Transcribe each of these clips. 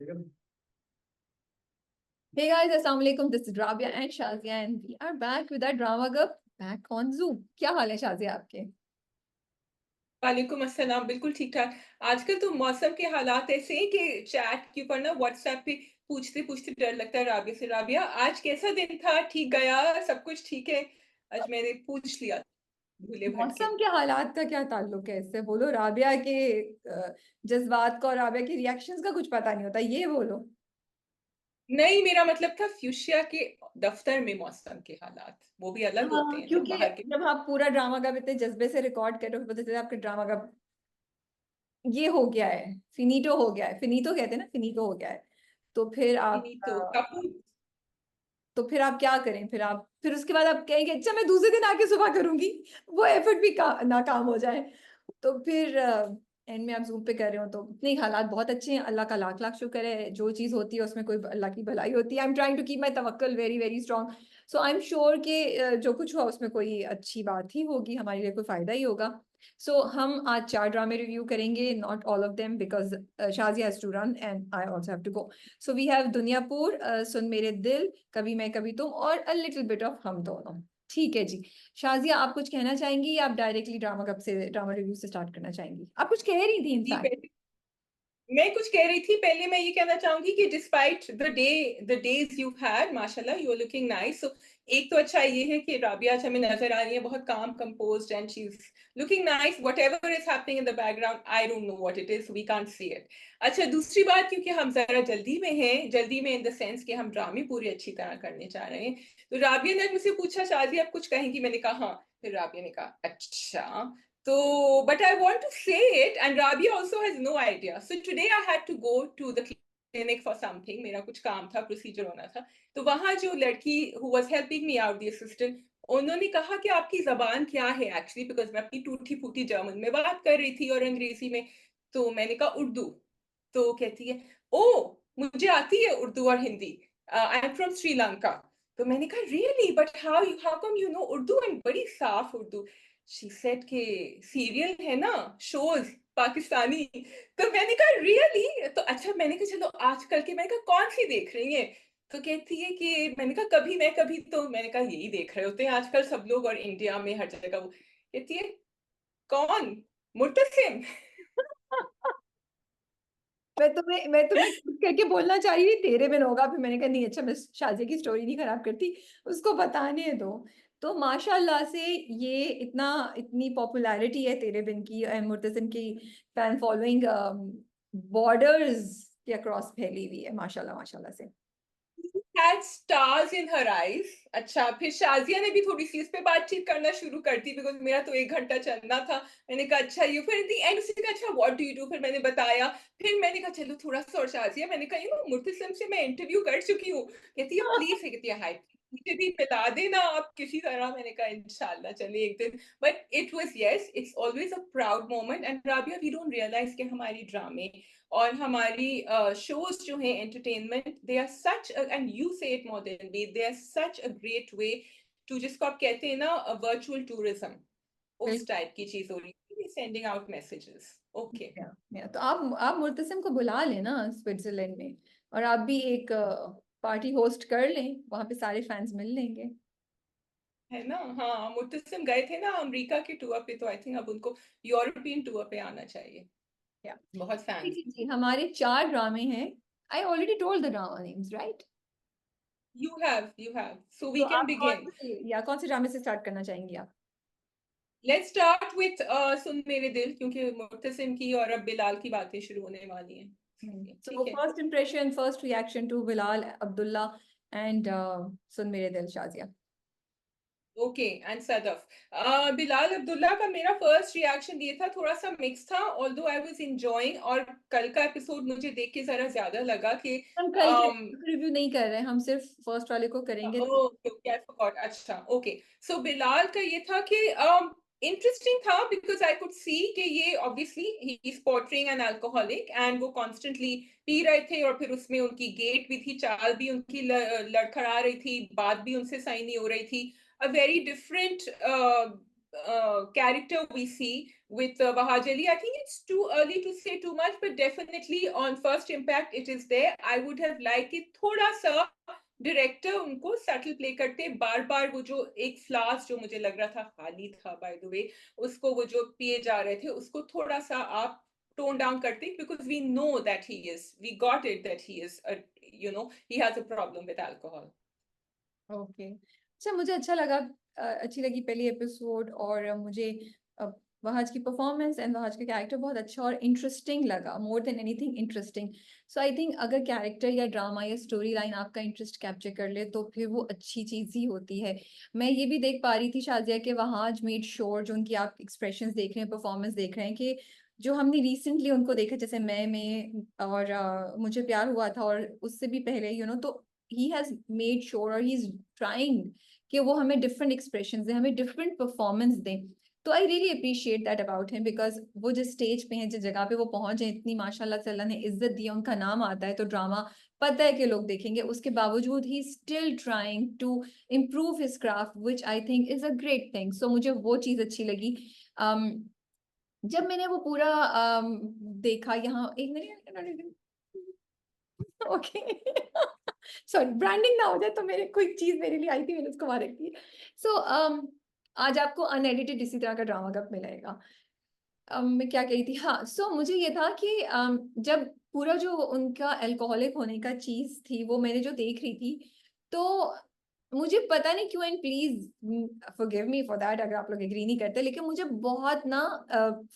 Hey guys, Assalamu alaikum. This is Rabia and Shazia and we are back with our drama club back on Zoom. क्या हाल है शाजिया आपके? वालेकुम अस्सलाम। बिल्कुल ठीक ठाक। आजकल तो मौसम के हालात ऐसे हैं कि चैट के ऊपर ना व्हाट्सएप पे पूछते पूछते डर लगता है राबिया से, राबिया आज कैसा दिन था, ठीक गया, सब कुछ ठीक है? आज मैंने पूछ लिया भूले भटके। मौसम के हालात का क्या ताल्लुक है इससे? बोलो राबिया के जज्बात का और राबिया के रिएक्शंस का कुछ पता नहीं होता, ये बोलो। नहीं, मेरा मतलब था फ्यूशिया के दफ्तर में मौसम के हालात, वो भी अलग होते हाँ, हैं ना क्योंकि बाहर के। जब आप पूरा ड्रामा का इतने जज्बे से रिकॉर्ड कर रहे हो, पता चला आपके ड्रामा का ये हो गया है, फिनीटो हो गया है। फिनीटो कहते हैं ना, फिनीटो हो गया है। तो फिर आप तो कपूर। तो फिर आप क्या करें? फिर उसके बाद आप कहेंगे अच्छा मैं दूसरे दिन आके सुबह करूंगी, वो एफर्ट भी नाकाम हो जाए। तो फिर एंड में आप जूम पे कर रहे हो तो नहीं, हालात बहुत अच्छे हैं, अल्लाह का लाख लाख शुक्र है। जो चीज होती है उसमें कोई अल्लाह की भलाई होती है। I am trying to keep my तवक्कल very very strong. So I am sure कि जो कुछ हुआ उसमें कोई अच्छी बात ही होगी, हमारे लिए कोई फायदा ही होगा। सो हम आज 4 ड्रामे रिव्यू करेंगे, not all of them because Shazia has to run and I also have to go. So we have Duniyapur, Sunn Mere Dil, कभी मैं कभी तुम और अ लिटिल बिट ऑफ हम दोनों। ठीक है जी। शाजिया, आप कुछ कहना चाहेंगी या आप डायरेक्टली ड्रामा कब से ड्रामा रिव्यू से स्टार्ट करना चाहेंगी? आप कुछ कह रही थी जी, इनफैक्ट। मैं कुछ कह रही थी। पहले मैं ये कहना चाहूंगी कि despite the days you had, माशाल्लाह यू आर लुकिंग नाइस। सो एक तो अच्छा ये है कि राबिया आज हमें नजर आ रही है बहुत काम composed and she is looking nice. Whatever is happening in the background, I don't know what it is, we can't see it. अच्छा, दूसरी बात, क्योंकि हम जरा जल्दी में हैं, जल्दी में इन द सेंस कि हम ड्रामे पूरी अच्छी तरह करने चाह रहे हैं, तो राबिया ने मुझसे पूछा शादी आप कुछ कहेंगी? मैंने कहा हाँ। फिर राबिया ने कहा अच्छा। So, but I want to say it, and Rabia also has no idea. So today I had to go to the clinic for something. मेरा कुछ काम था, प्रोसीजर होना था। तो वहां जो लड़की who was helping me out, the assistant, उन्होंने कहा कि आपकी जबान क्या है एक्चुअली, बिकॉज मैं अपनी टूटी फूटी जर्मन में बात कर रही थी और अंग्रेजी में। तो मैंने कहा उर्दू। तो कहती है ओ, मुझे आती है उर्दू और Hindi, I am from Sri Lanka. तो मैंने कहा really, but how come you know Urdu, and बड़ी साफ उर्दू। शी सेड के सीरियल है ना, शोज पाकिस्तानी। तो मैंने कहा रियली? तो अच्छा, मैंने कहा चलो आजकल के, मैंने कहा कौन सी देख रही है? तो कहती है कि, मैंने कहा कभी मैं कभी, तो मैंने कहा यही देख रहे होते हैं आजकल सब लोग, और इंडिया में हर जगह वो। कहती है कौन? मुर्तसिम। मैं तुम्हें खुद करके बोलना चाह रही थी तेरे बिन होगा, फिर मैंने कहा नहीं, अच्छा मैं शाजिया की स्टोरी नहीं खराब करती, उसको बताने दो। तो माशाल्लाह से ये इतनी पॉपुलैरिटी है तेरे बिन की, मुर्तसिम की फैन फॉलोइंग बॉर्डर्स के अक्रॉस फैली हुई है, माशाल्लाह माशाल्लाह से। had stars in her eyes। अच्छा, फिर शाजिया ने भी थोड़ी सी इस पे बातचीत करना शुरू कर दी, बिकॉज मेरा तो 1 घंटा चलना था। मैंने कहा अच्छा यू, फिर दी एंड उसने कहा अच्छा व्हाट डू यू डू, फिर मैंने बताया। फिर मैंने कहा चलो थोड़ा सा और शाजिया, मैंने कहा यू नो मुर्तसिम से मैं इंटरव्यू कर चुकी हूँ। कहती है प्लीज, कहती है हाय मुझे भी मिला देना आप किसी तरह। मैंने कहा इंशाल्लाह चले एक दिन। But it was, yes, it's always a proud moment. And Rabia, we don't realise कि हमारी ड्रामे और हमारी शोज जो हैं entertainment, they are such, and you say it more than me, they are such a great way to, जिसको आप कहते हैं ना वर्चुअल टूरिज्म, उस बिल्कुल। टाइप की चीज हो रही है, सेंडिंग आउट मैसेजेस। ओके। तो आप मुर्तसिम को बुला लेना स्विट्जरलैंड में, और आप भी एक पार्टी होस्ट कर लें, वहां पे सारे फैंस मिल लेंगे। है ना? हाँ, मुत्तसिम गए थे ना अमेरिका के टूर पे, तो आई थिंक अब उनको यूरोपियन टूर पे आना चाहिए। या बहुत ठीक फैंस। है जी, हमारे 4 ड्रामे हैं। I already told the drama names, right? You have so we तो कैन आप बिगिन। कौन से ड्रामे से स्टार्ट करना चाहेंगी आप? लेट्स स्टार्ट विथ सुन मेरे दिल, क्योंकि मुत्तसिम की और अब बिलाल की बातें शुरू होने वाली हैं। तो ठीक है। First impression, first reaction to Bilal Abdullah and Sunn Mere Dil, Shazia. Okay, and Sadaf. Bilal Abdullah का मेरा फर्स्ट रिएक्शन ये था, थोड़ा सा मिक्स था, ऑल्दो आई वाज एंजॉयिंग। और कल का एपिसोड मुझे देख के जरा ज्यादा लगा कि हम कल के रिव्यू नहीं कर रहे हैं, हम सिर्फ फर्स्ट वाले को करेंगे। Okay okay, I forgot. अच्छा ओके। सो बिलाल का ये था कि इंटरेस्टिंग था, बिकॉज आई कुड सी कि ये obviously he is portraying an alcoholic, and वो कॉन्स्टेंटली पी रहे थे, और फिर उसमें उनकी गेट भी थी, चाल भी उनकी लड़खड़ा रही थी, बात भी उनसे सही नहीं हो रही थी। A very different character we see with Wahaj Ali. I think it's too early to say too much, but definitely on first impact it is there. I would have liked it thoda sa director उनको subtle play करते, बार बार वो जो एक फ्लास जो मुझे लग रहा था खाली था बाय द वे, उसको वो जो पिए जा रहे थे उसको थोड़ा सा आप टोन डाउन करते, because we know that he is, we got it that he is, you know, he has a problem with alcohol. Okay, अच्छा मुझे अच्छा लगा, अच्छी लगी पहली एपिसोड, और मुझे वहाज की परफॉर्मेंस एंड वहाज का कैरेक्टर बहुत अच्छा और इंटरेस्टिंग लगा, more than anything interesting. So I think अगर कैरेक्टर या ड्रामा या स्टोरी लाइन आपका इंटरेस्ट कैप्चर कर ले तो फिर वो अच्छी चीज़ ही होती है. मैं ये भी देख पा रही थी शाजिया के वहाज मेड श्योर, जो उनकी आप एक्सप्रेशंस देख रहे हैं, परफॉर्मेंस देख रहे हैं, कि जो हमने रिसेंटली उनको देखा जैसे मैं में और मुझे प्यार हुआ था, और उससे भी पहले तो he has made sure, और he is trying कि वो हमें डिफरेंट एक्सप्रेशन दें, हमें डिफरेंट परफॉर्मेंस दें. तो I really appreciate that about him, because वो जिस स्टेज पे हैं, जिस जगह पे वो पहुंचे, इतनी माशाल्लाह से अल्लाह ने इज्जत दी, उनका नाम आता है तो ड्रामा पता है कि लोग देखेंगे, उसके बावजूद he still trying to improve his craft, which I think is a great thing. So मुझे वो चीज़ अच्छी लगी. जब मैंने वो पूरा देखा, यहाँ एक मिनट, ओके, सॉरी ब्रांडिंग ना हो जाए, तो मेरे कोई चीज मेरे लिए आई थी, मैंने उसको वहां रखी है. सो आज आपको अनएडिटेड इसी तरह का ड्रामा कब मिलेगा. मैं क्या कही थी, हाँ. सो मुझे ये था कि जब पूरा जो उनका अल्कोहलिक होने का चीज थी वो मैंने जो देख रही थी, तो मुझे पता नहीं क्यों, and please forgive me for that अगर आप लोग एग्री नहीं करते, लेकिन मुझे बहुत ना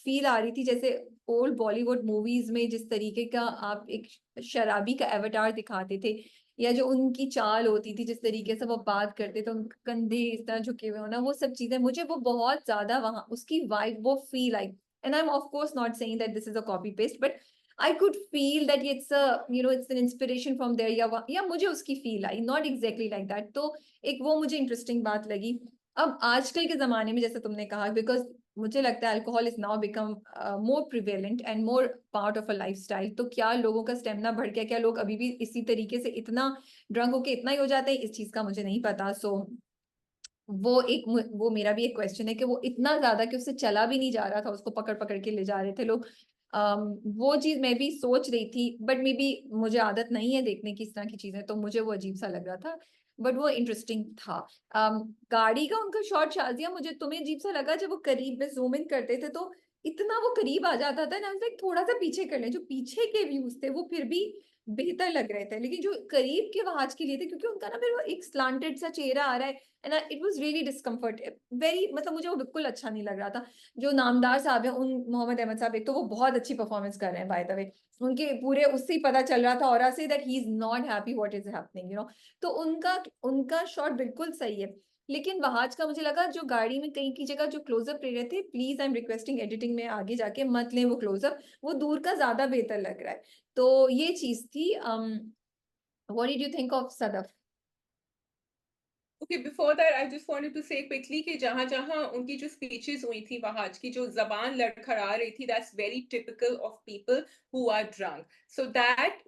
फील आ रही थी जैसे ओल्ड बॉलीवुड मूवीज में जिस तरीके का आप एक शराबी का एवटार दिखाते थे, या जो उनकी चाल होती थी, जिस तरीके से वो बात करते थे, उनके कंधे इस तरह झुके हुए होना, वो सब चीजें मुझे वो बहुत ज्यादा वहां उसकी वाइब वो feel I. And I'm of course not saying that this is a copy paste, but I could feel that it's a, it's an inspiration from there. या मुझे उसकी feel I, not exactly like that. तो एक वो मुझे interesting बात लगी. अब आजकल के जमाने में जैसे तुमने कहा, because मुझे लगता है alcohol is now become more prevalent and more part of a lifestyle. तो क्या लोगों का स्टेमिना बढ़ गया, क्या लोग अभी भी इसी तरीके से इतना ड्रंक होके इतना ही हो जाते हैं, इस चीज का मुझे नहीं पता. सो वो मेरा भी एक क्वेश्चन है कि वो इतना ज्यादा कि उससे चला भी नहीं जा रहा था, उसको पकड़ पकड़ के ले जा रहे थे लोग. वो चीज मैं भी सोच रही थी, बट मे बी मुझे आदत नहीं है देखने की इस तरह की चीजें, तो मुझे वो अजीब सा लग रहा था, बट वो इंटरेस्टिंग था. गाड़ी का उनका शॉट, शाजिया, मुझे तुम्हें अजीब सा लगा जब वो करीब में जूम इन करते थे तो इतना वो करीब आ जाता था ना, लाइक थोड़ा सा पीछे कर ले. जो पीछे के व्यूज थे वो फिर भी बेहतर लग रहे थे, लेकिन जो करीब के वहाज के लिए थे, क्योंकि उनका ना फिर वो एक स्लांटेड सा चेहरा आ रहा है, and it was really discomfort, very, मतलब मुझे वो बिल्कुल अच्छा नहीं लग रहा था. जो नामदार साहब है, उन मोहम्मद अहमद साहब, एक तो वो बहुत अच्छी परफॉर्मेंस कर रहे हैं बाय द वे, उनके पूरे उससे ही पता चल रहा था और say that he is not happy what is happening, तो उनका उनका शॉट बिल्कुल सही है. लेकिन वहाज का मुझे लगा जो गाड़ी में कहीं की जगह जो क्लोजअप ले रहे थे, please I am requesting editing में आगे जाके मत लें वो क्लोजअप, वो दूर का ज्यादा बेहतर लग रहा है. तो ये चीज थी. What did you think of Sadaf? Okay, before that, I just wanted to say quickly कि जहाँ जहाँ उनकी जो speeches हुई थी, वहाँ की जो ज़बान लड़खड़ा रही थी, that's very typical of people who are drunk. So that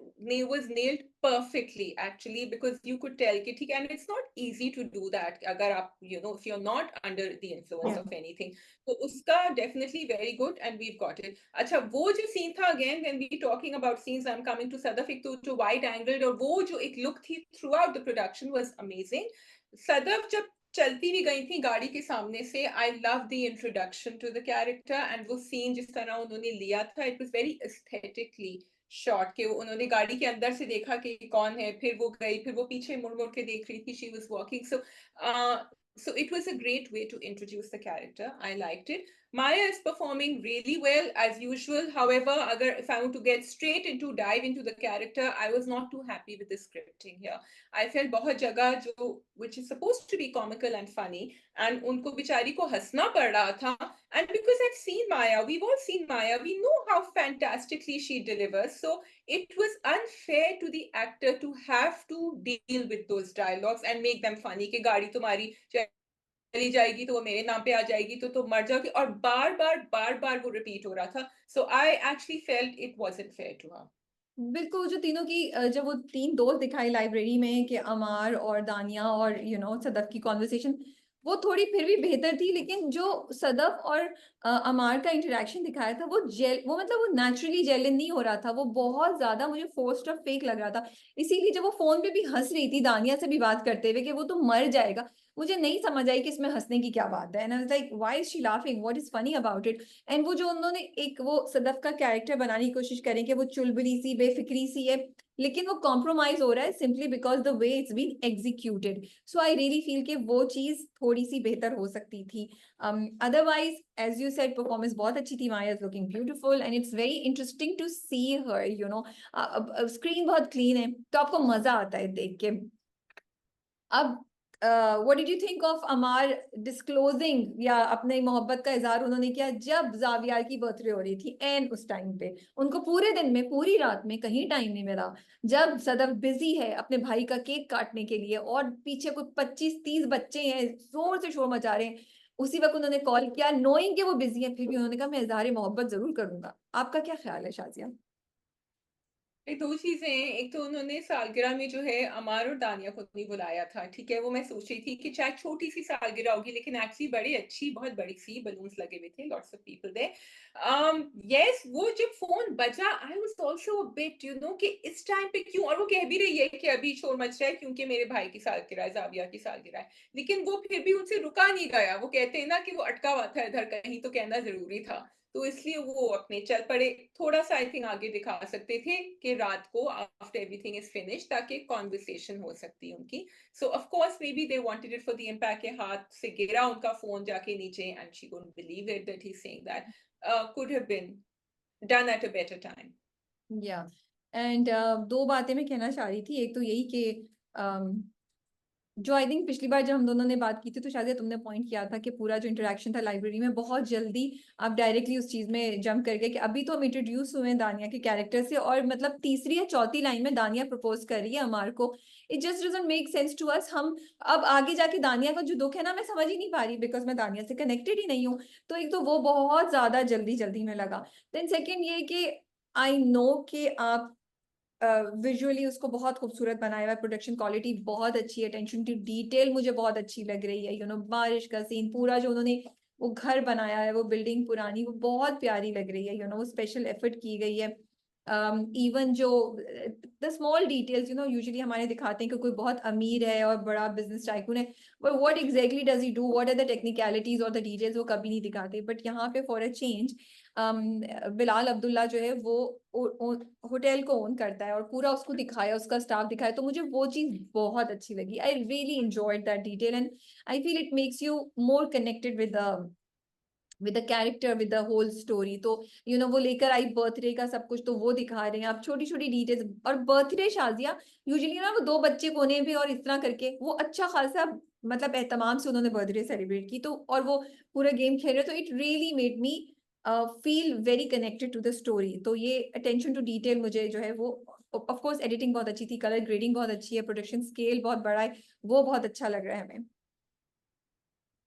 was nailed perfectly actually, because you could tell कि ठीक है, and it's not easy to do that अगर आप, if you're not under the influence of anything. तो उसका definitely very good and we've got it. अच्छा, वो जो scene था, again when we talking about scenes, I'm coming to Sadaf, एक तो जो wide angled और वो जो एक look थी throughout the production was amazing. Sadaf जब चलती भी गई थी गाड़ी के सामने से, I love the introduction to the character, and वो सीन जिस तरह उन्होंने लिया था, it was very aesthetically shot के उन्होंने गाड़ी के अंदर से देखा कि कौन है, फिर वो गई, फिर वो पीछे मुड़ मुड़ के देख रही थी, she was walking. So it was a great way to introduce the character. I liked it. Maya is performing really well as usual. However, if I want to get straight into dive into the character, I was not too happy with the scripting here. I felt बहुत जगह जो which is supposed to be comical and funny, and उनको बिचारी को हंसना पड़ रहा था. And because I've seen Maya, we've all seen Maya, we know how fantastically she delivers. So it was unfair to the actor to have to deal with those dialogues and make them funny कि गाड़ी तुम्हारी चली जाएगी तो वो मेरे नाम पे आ जाएगी तो तुम मर जाओगे, और बार बार वो रिपीट हो रहा था. So I actually felt it wasn't fair to her. बिल्कुल, जो तीनों की जब वो तीन दोस्त दिखाई लाइब्रेरी में कि अमार और दानिया और सदफ की कॉन्वर्सेशन, वो थोड़ी फिर भी बेहतर थी, लेकिन जो सदफ और अमार का इंटरेक्शन दिखाया था वो मतलब वो नेचुरली जेलन नहीं हो रहा था, वो बहुत ज्यादा मुझे फोर्स्ड और फेक लग रहा था। इसीलिए जब वो फोन पे भी हंस रही थी दानिया से भी बात करते हुए कि वो तो मर जाएगा, मुझे नहीं समझ आई कि इसमें हंसने की क्या बात है। And I was like why is she laughing, what is funny about it. And वो जो उन्होंने एक वो सदफ का कैरेक्टर बनाने की कोशिश करें कि वो चुलबुली सी बेफिक्री सी है, लेकिन वो कॉम्प्रोमाइज हो रहा है simply because the way it's been executed. So I really feel कि वो चीज थोड़ी सी बेहतर हो सकती थी। Otherwise as you said performance बहुत अच्छी थी, Maya is looking beautiful and it's very interesting to see her, you know. Screen बहुत क्लीन है तो आपको मजा आता है देख के। अब what did you think of Amar disclosing या अपने मोहब्बत का इजहार उन्होंने किया जब जावियार की बर्थडे हो रही थी, एंड उस टाइम पे उनको पूरे दिन में पूरी रात में कहीं टाइम नहीं मिला, जब सदफ बिजी है अपने भाई का केक काटने के लिए और पीछे कोई 25-30 बच्चे हैं जोर से शोर मचा रहे हैं, उसी वक्त उन्होंने कॉल किया नोइंग कि वो बिजी है, फिर भी उन्होंने कहा मैं इजहार मोहब्बत जरूर करूंगा। आपका क्या ख्याल है शाजिया? ये 2 चीज़ें हैं, एक तो उन्होंने सालगिरह में जो है अमार और दानिया को नहीं बुलाया था, ठीक है? वो मैं सोच रही थी कि शायद छोटी-सी सालगिरह होगी, लेकिन एक्चुअली बड़ी अच्छी, बहुत बड़ी-सी बलून्स लगे हुए थे, lots of people there. Yes, वो जब फ़ोन बजा, I was also a bit you know कि इस टाइम पे क्यों, और वो कह भी रही है कि अभी शोर मच रहा है क्योंकि मेरे भाई की सालगिरह है, ज़ाविया की सालगिरह है। लेकिन वो फिर भी उनसे रुका नहीं गया, वो कहते हैं ना कि वो अटका हुआ था इधर कहीं, तो कहना ज़रूरी था। तो इसलिए वो अपने चल पड़े। थोड़ा-सा आई थिंक आगे दिखा सकते थे कि रात को आफ्टर एवरीथिंग इज़ फिनिश्ड ताकि कन्वर्सेशन हो सकती है उनकी। So of course maybe they wanted it for the impact के हाथ से गिरा उनका फ़ोन जाके नीचे and she couldn't believe it that he is saying that could have been done at a better time. या एंड दो बातें मैं कहना चाह रही थी, एक तो यही कि जो आई थिंक पिछली बार जब हम दोनों ने बात की थी तो शायद तुमने पॉइंट किया था कि पूरा जो इंटरेक्शन था लाइब्रेरी में बहुत जल्दी आप डायरेक्टली उस चीज में जंप कर गए कि अभी तो हम इंट्रोड्यूस हुए हैं दानिया के कैरेक्टर से, और मतलब तीसरी या चौथी लाइन में दानिया प्रपोज कर रही है अमार को। It just doesn't make sense to us. हम अब आगे जाके दानिया का जो दुख है ना मैं समझ ही नहीं पा रही बिकॉज मैं दानिया से कनेक्टेड ही नहीं हूँ। तो एक तो वो बहुत ज्यादा जल्दी जल्दी में लगा। देन सेकेंड ये कि आई नो कि आप विजुअली उसको बहुत खूबसूरत बनाया हुआ है, प्रोडक्शन क्वालिटी बहुत अच्छी है, अटेंशन टू डिटेल मुझे बहुत अच्छी लग रही है, यू नो बारिश का सीन पूरा जो उन्होंने वो घर बनाया है वो बिल्डिंग पुरानी वो बहुत प्यारी लग रही है, यू नो स्पेशल एफर्ट की गई है। इवन जो the small details you know usually हमारे दिखाते हैं कि कोई बहुत अमीर है और बड़ा बिजनेस टाइकून है, but what exactly does he do, what are the technicalities और द डिटेल्स वो कभी नहीं दिखाते। बट यहाँ पे for a change Bilal Abdullah जो है वो होटल को ओन करता है और पूरा उसको दिखाया, उसका स्टाफ दिखाया, तो मुझे वो चीज बहुत अच्छी लगी। I really enjoyed that detail and I feel it makes you more connected with the character with the whole story. तो यू नो वो लेकर आई बर्थडे का सब कुछ, तो वो दिखा रहे हैं आप छोटी छोटी डिटेल्स। और बर्थडे शाजिया यूजुअली ना वो दो बच्चे कोने भी और इस तरह करके वो अच्छा खासा मतलब एहतमाम से उन्होंने बर्थडे सेलिब्रेट की, तो और वो पूरा गेम खेल रहे, तो it really made me feel very connected to the story. तो ये अटेंशन टू डिटेल मुझे जो है वो ऑफ कोर्स एडिटिंग बहुत अच्छी थी, कलर ग्रेडिंग बहुत अच्छी है, प्रोडक्शन स्केल बहुत बड़ा है, वो बहुत अच्छा लग रहा है हमें।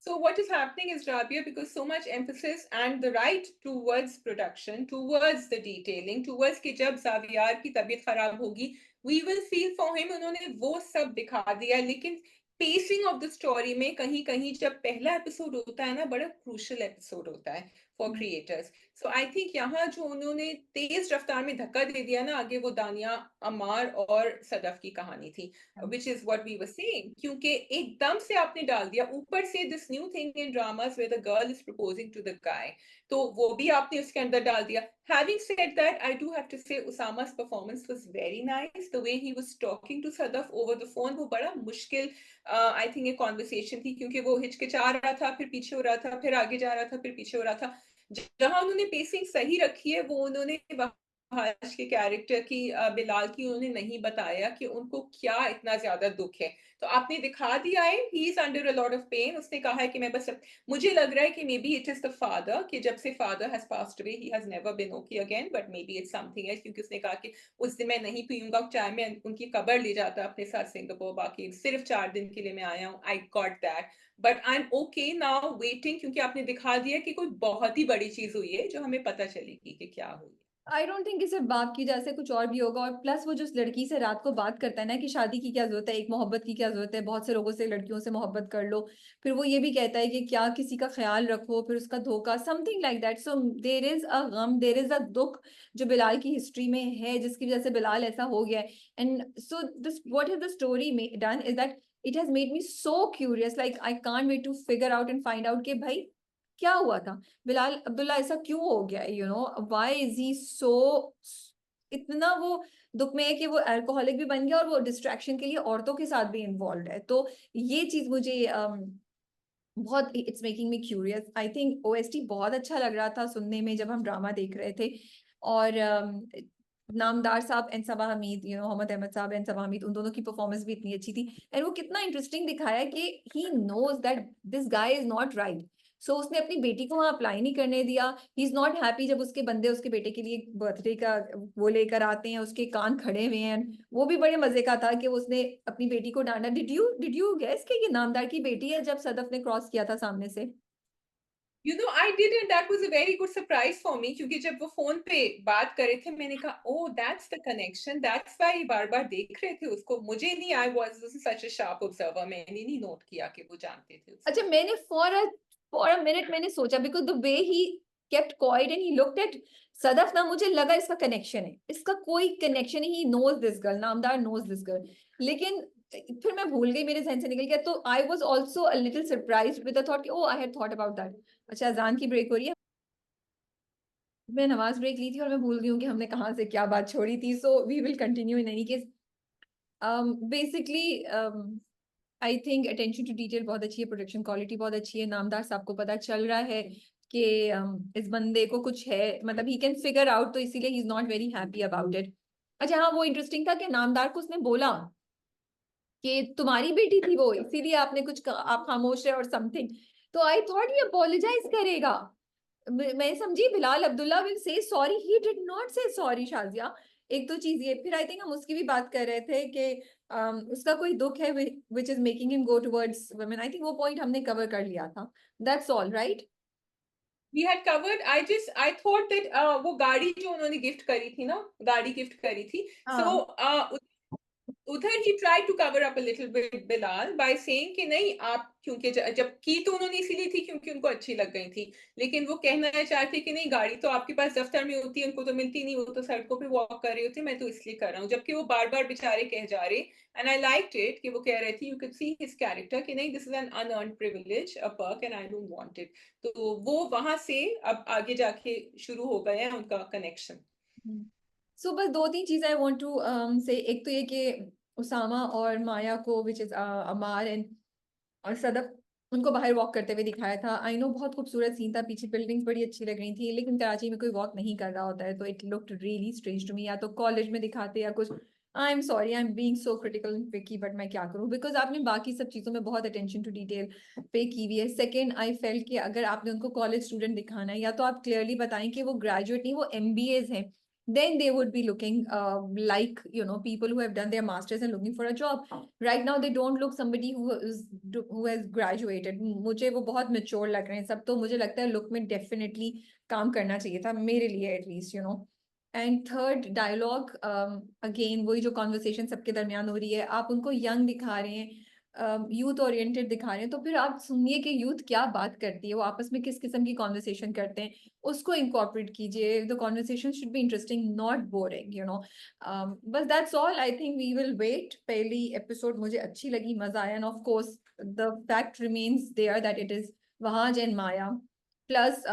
So what is happening is Rabia, because so much emphasis and the right towards production, towards the detailing, towards कि जब ज़ावियार की तबीयत खराब होगी, we will feel for him, उन्होंने वो सब दिखा दिया। लेकिन pacing of the story में कहीं-कहीं जब पहला एपिसोड होता है ना, बड़ा क्रूशियल एपिसोड होता है for creators. So I think यहाँ जो उन्होंने तेज रफ्तार में धक्का दे दिया ना, आगे वो दानिया, अमार और सदफ की कहानी थी, which is what we were saying, क्योंकि एकदम से आपने डाल दिया ऊपर से this new thing in dramas where the girl is proposing to the guy, तो वो भी आपने उसके अंदर डाल दिया। Having said that, I do have to say Usama's performance was very nice. The way he was talking to Sadaf over the phone, वो बड़ा मुश्किल I think एक conversation थी, क्योंकि वो हिचकिचा रहा था, फिर पीछे हो रहा था, फिर आगे जा रहा था, फिर पीछे हो रहा था। जहाँ उन्होंने पेसिंग सही रखी है, वो उन्होंने वहाज के कैरेक्टर की, बिलाल की, उन्होंने नहीं बताया कि उनको क्या इतना ज्यादा दुख है। तो आपने दिखा दिया है he is under a lot of pain. उसने कहा है कि मैं बस, मुझे लग रहा है कि maybe it is the father, कि जब से father has passed away he has never been okay again, but maybe it's something else, क्योंकि उसने कहा कि उस दिन मैं नहीं पीऊंगा चाय, में उनकी कब्र ले जाता अपने साथ सिंगापुर, बाकी सिर्फ 4 दिन के लिए मैं आया हूँ, I got that, but I am okay now waiting, क्योंकि आपने दिखा दिया कि कोई बहुत ही बड़ी चीज हुई है जो हमें पता चलेगी कि क्या हुई। आई डोंट थिंक सिर्फ बाप की वजह से, कुछ और भी होगा। और प्लस वो जो उस लड़की से रात को बात करता है ना कि शादी की क्या जरूरत है, एक मोहब्बत की क्या जरूरत है, बहुत से लोगों से, लड़कियों से मोहब्बत कर लो। फिर वो ये भी कहता है कि क्या किसी का ख्याल रखो, फिर उसका धोखा, something like that. So there is a गम, देर इज अ दुख जो बिलाल की हिस्ट्री में है, जिसकी वजह से बिलाल ऐसा हो गया है। And so this what is the story done is that it has made me so curious, like I can't wait to figure out and find out कि भाई क्या हुआ था, बिलाल अब्दुल्ला ऐसा क्यों हो गया, व्हाई इज ही सो, इतना वो दुख में है कि वो अल्कोहलिक भी बन गया और वो डिस्ट्रैक्शन के लिए औरतों के साथ भी इन्वॉल्व है। तो ये चीज मुझे बहुत, it's making me curious. I think OST बहुत अच्छा लग रहा था सुनने में जब हम ड्रामा देख रहे थे। और नामदार साहब एंड सबा हमीद, मोहम्मद अहमद साहब एंड सबा हमीद, उन दोनों की परफॉर्मेंस भी इतनी अच्छी थी। एंड वो कितना इंटरेस्टिंग दिखाया कि he knows that this guy is not right. So उसने अपनी बेटी को वहां अप्लाई नहीं करने दिया। ही इज नॉट हैप्पी जब उसके बंदे उसके बेटे के लिए बर्थडे का वो लेकर आते हैं, उसके कान खड़े हुए हैं। वो भी बड़े मजे का था कि उसने अपनी बेटी को डांटा। डिड यू गेस कि ये नामदार की बेटी है जब सदफ ने क्रॉस किया था सामने से? You know, I didn't. That was a very good surprise for me क्योंकि जब वो फोन पे बात कर रहे थे मैंने कहा oh that's the connection, that's why बार बार देख रहे थे उसको। मुझे नहीं, I was such a sharp observer, मैंने नहीं नोट किया कि वो जानते थे अच्छा, उसको। मैंने फॉर अ मिनट मैंने सोचा, because the way he kept quiet and he looked at Sadaf ना, मुझे लगा इसका कनेक्शन है, इसका कोई connection he knows this girl, Namdar knows this girl. लेकिन फिर मैं भूल गई, मेरे जहन से निकल गया। तो I was also a little surprised with the thought कि oh I had thought about that. अच्छा, अजान की ब्रेक हो रही है। मैं नमाज ब्रेक ली थी और मैं भूल गई हूँ कि हमने कहाँ से क्या बात छोड़ी थी। So we will continue in any case. Basically I think attention to detail बहुत अच्छी है, प्रोडक्शन क्वालिटी बहुत अच्छी है। नामदार साहब को पता चल रहा है कि इस बंदे को कुछ है, मतलब ही कैन फिगर आउट, तो इसीलिए ही is not very happy about it. अच्छा हाँ, वो इंटरेस्टिंग था कि नामदार को उसने बोला कि तुम्हारी बेटी थी वो, इसीलिए आपने आप खामोश रहे और समथिंग। तो आई थॉट ये अपोलोजाइज करेगा। मैं समझी Bilal Abdullah will say sorry, he did not से सॉरी शाजिया। एक तो चीज ये, फिर आई थिंक हम उसकी भी बात कर रहे थे कि उसका कोई दुख है which is making him go towards women. I think वो पॉइंट हमने कवर कर लिया था। That's all right. We had covered. I thought that वो गाड़ी जो उन्होंने गिफ्ट करी थी ना, गाड़ी गिफ्ट करी थी। So हाँ। उधर he try to cover up a little bit Bilal by saying कि नहीं आप, क्योंकि जब की तो उन्होंने इसीलिए थी क्योंकि उनको अच्छी लग गई थी। लेकिन वो कहना चाहती कि नहीं गाड़ी तो आपके पास दफ्तर में होती है, उनको तो मिलती नहीं, वो तो सड़कों पे वॉक कर रही होती, मैं तो इसलिए कर रहा हूँ। जबकि वो बार बार बेचारे कह जा रहे, एंड आई लाइक्ड इट कि वो कह रहे थे, you can see his character कि नहीं this is an unearned privilege, a perk, and I don't want it. तो वो वहां से अब आगे जाके शुरू हो गया है उनका कनेक्शन। सो बस दो तीन चीजें आई वांट टू से, एक तो ये कि उसामा और माया को, विच इज अमार एंड और सदफ, उनको बाहर वॉक करते हुए दिखाया था। आई नो बहुत खूबसूरत सीन था, पीछे बिल्डिंग्स बड़ी अच्छी लग रही थी, लेकिन कराची में कोई वॉक नहीं कर रहा होता है, तो it looked really strange to me. या तो कॉलेज में दिखाते या कुछ। I am sorry, I am being so critical in विकी, बट मैं क्या करूं, बिकॉज आपने बाकी सब चीजों में बहुत अटेंशन टू डिटेल पे की हुई है। सेकेंड, आई फेल्ट कि अगर आपने उनको कॉलेज स्टूडेंट दिखाना है, या तो आप क्लियरली बताएं कि वो ग्रेजुएट नहीं, वो एमबीएज हैं। Then they would be looking like people who have done their masters and looking for a job. Right now they don't look somebody who has graduated. मुझे वो बहुत mature लग रहे हैं सब, तो मुझे लगता है look में definitely काम करना चाहिए था मेरे लिए at least. And third, dialogue again वही जो कॉन्वर्सेशन सबके दरमियान हो रही है, आप उनको यंग दिखा रहे हैं, यूथ ओरिएंटेड दिखा रहे हैं, तो फिर आप सुनिए कि यूथ क्या बात करती है, वो आपस में किस किस्म की कॉन्वर्सेशन करते हैं, उसको इंकॉर्पोरेट कीजिए। The conversation should be interesting, not boring. बस that's all. I think we will wait. पहली एपिसोड मुझे अच्छी लगी, मजा आया, and of course the fact remains there that it is Wahaj and Maya. Plus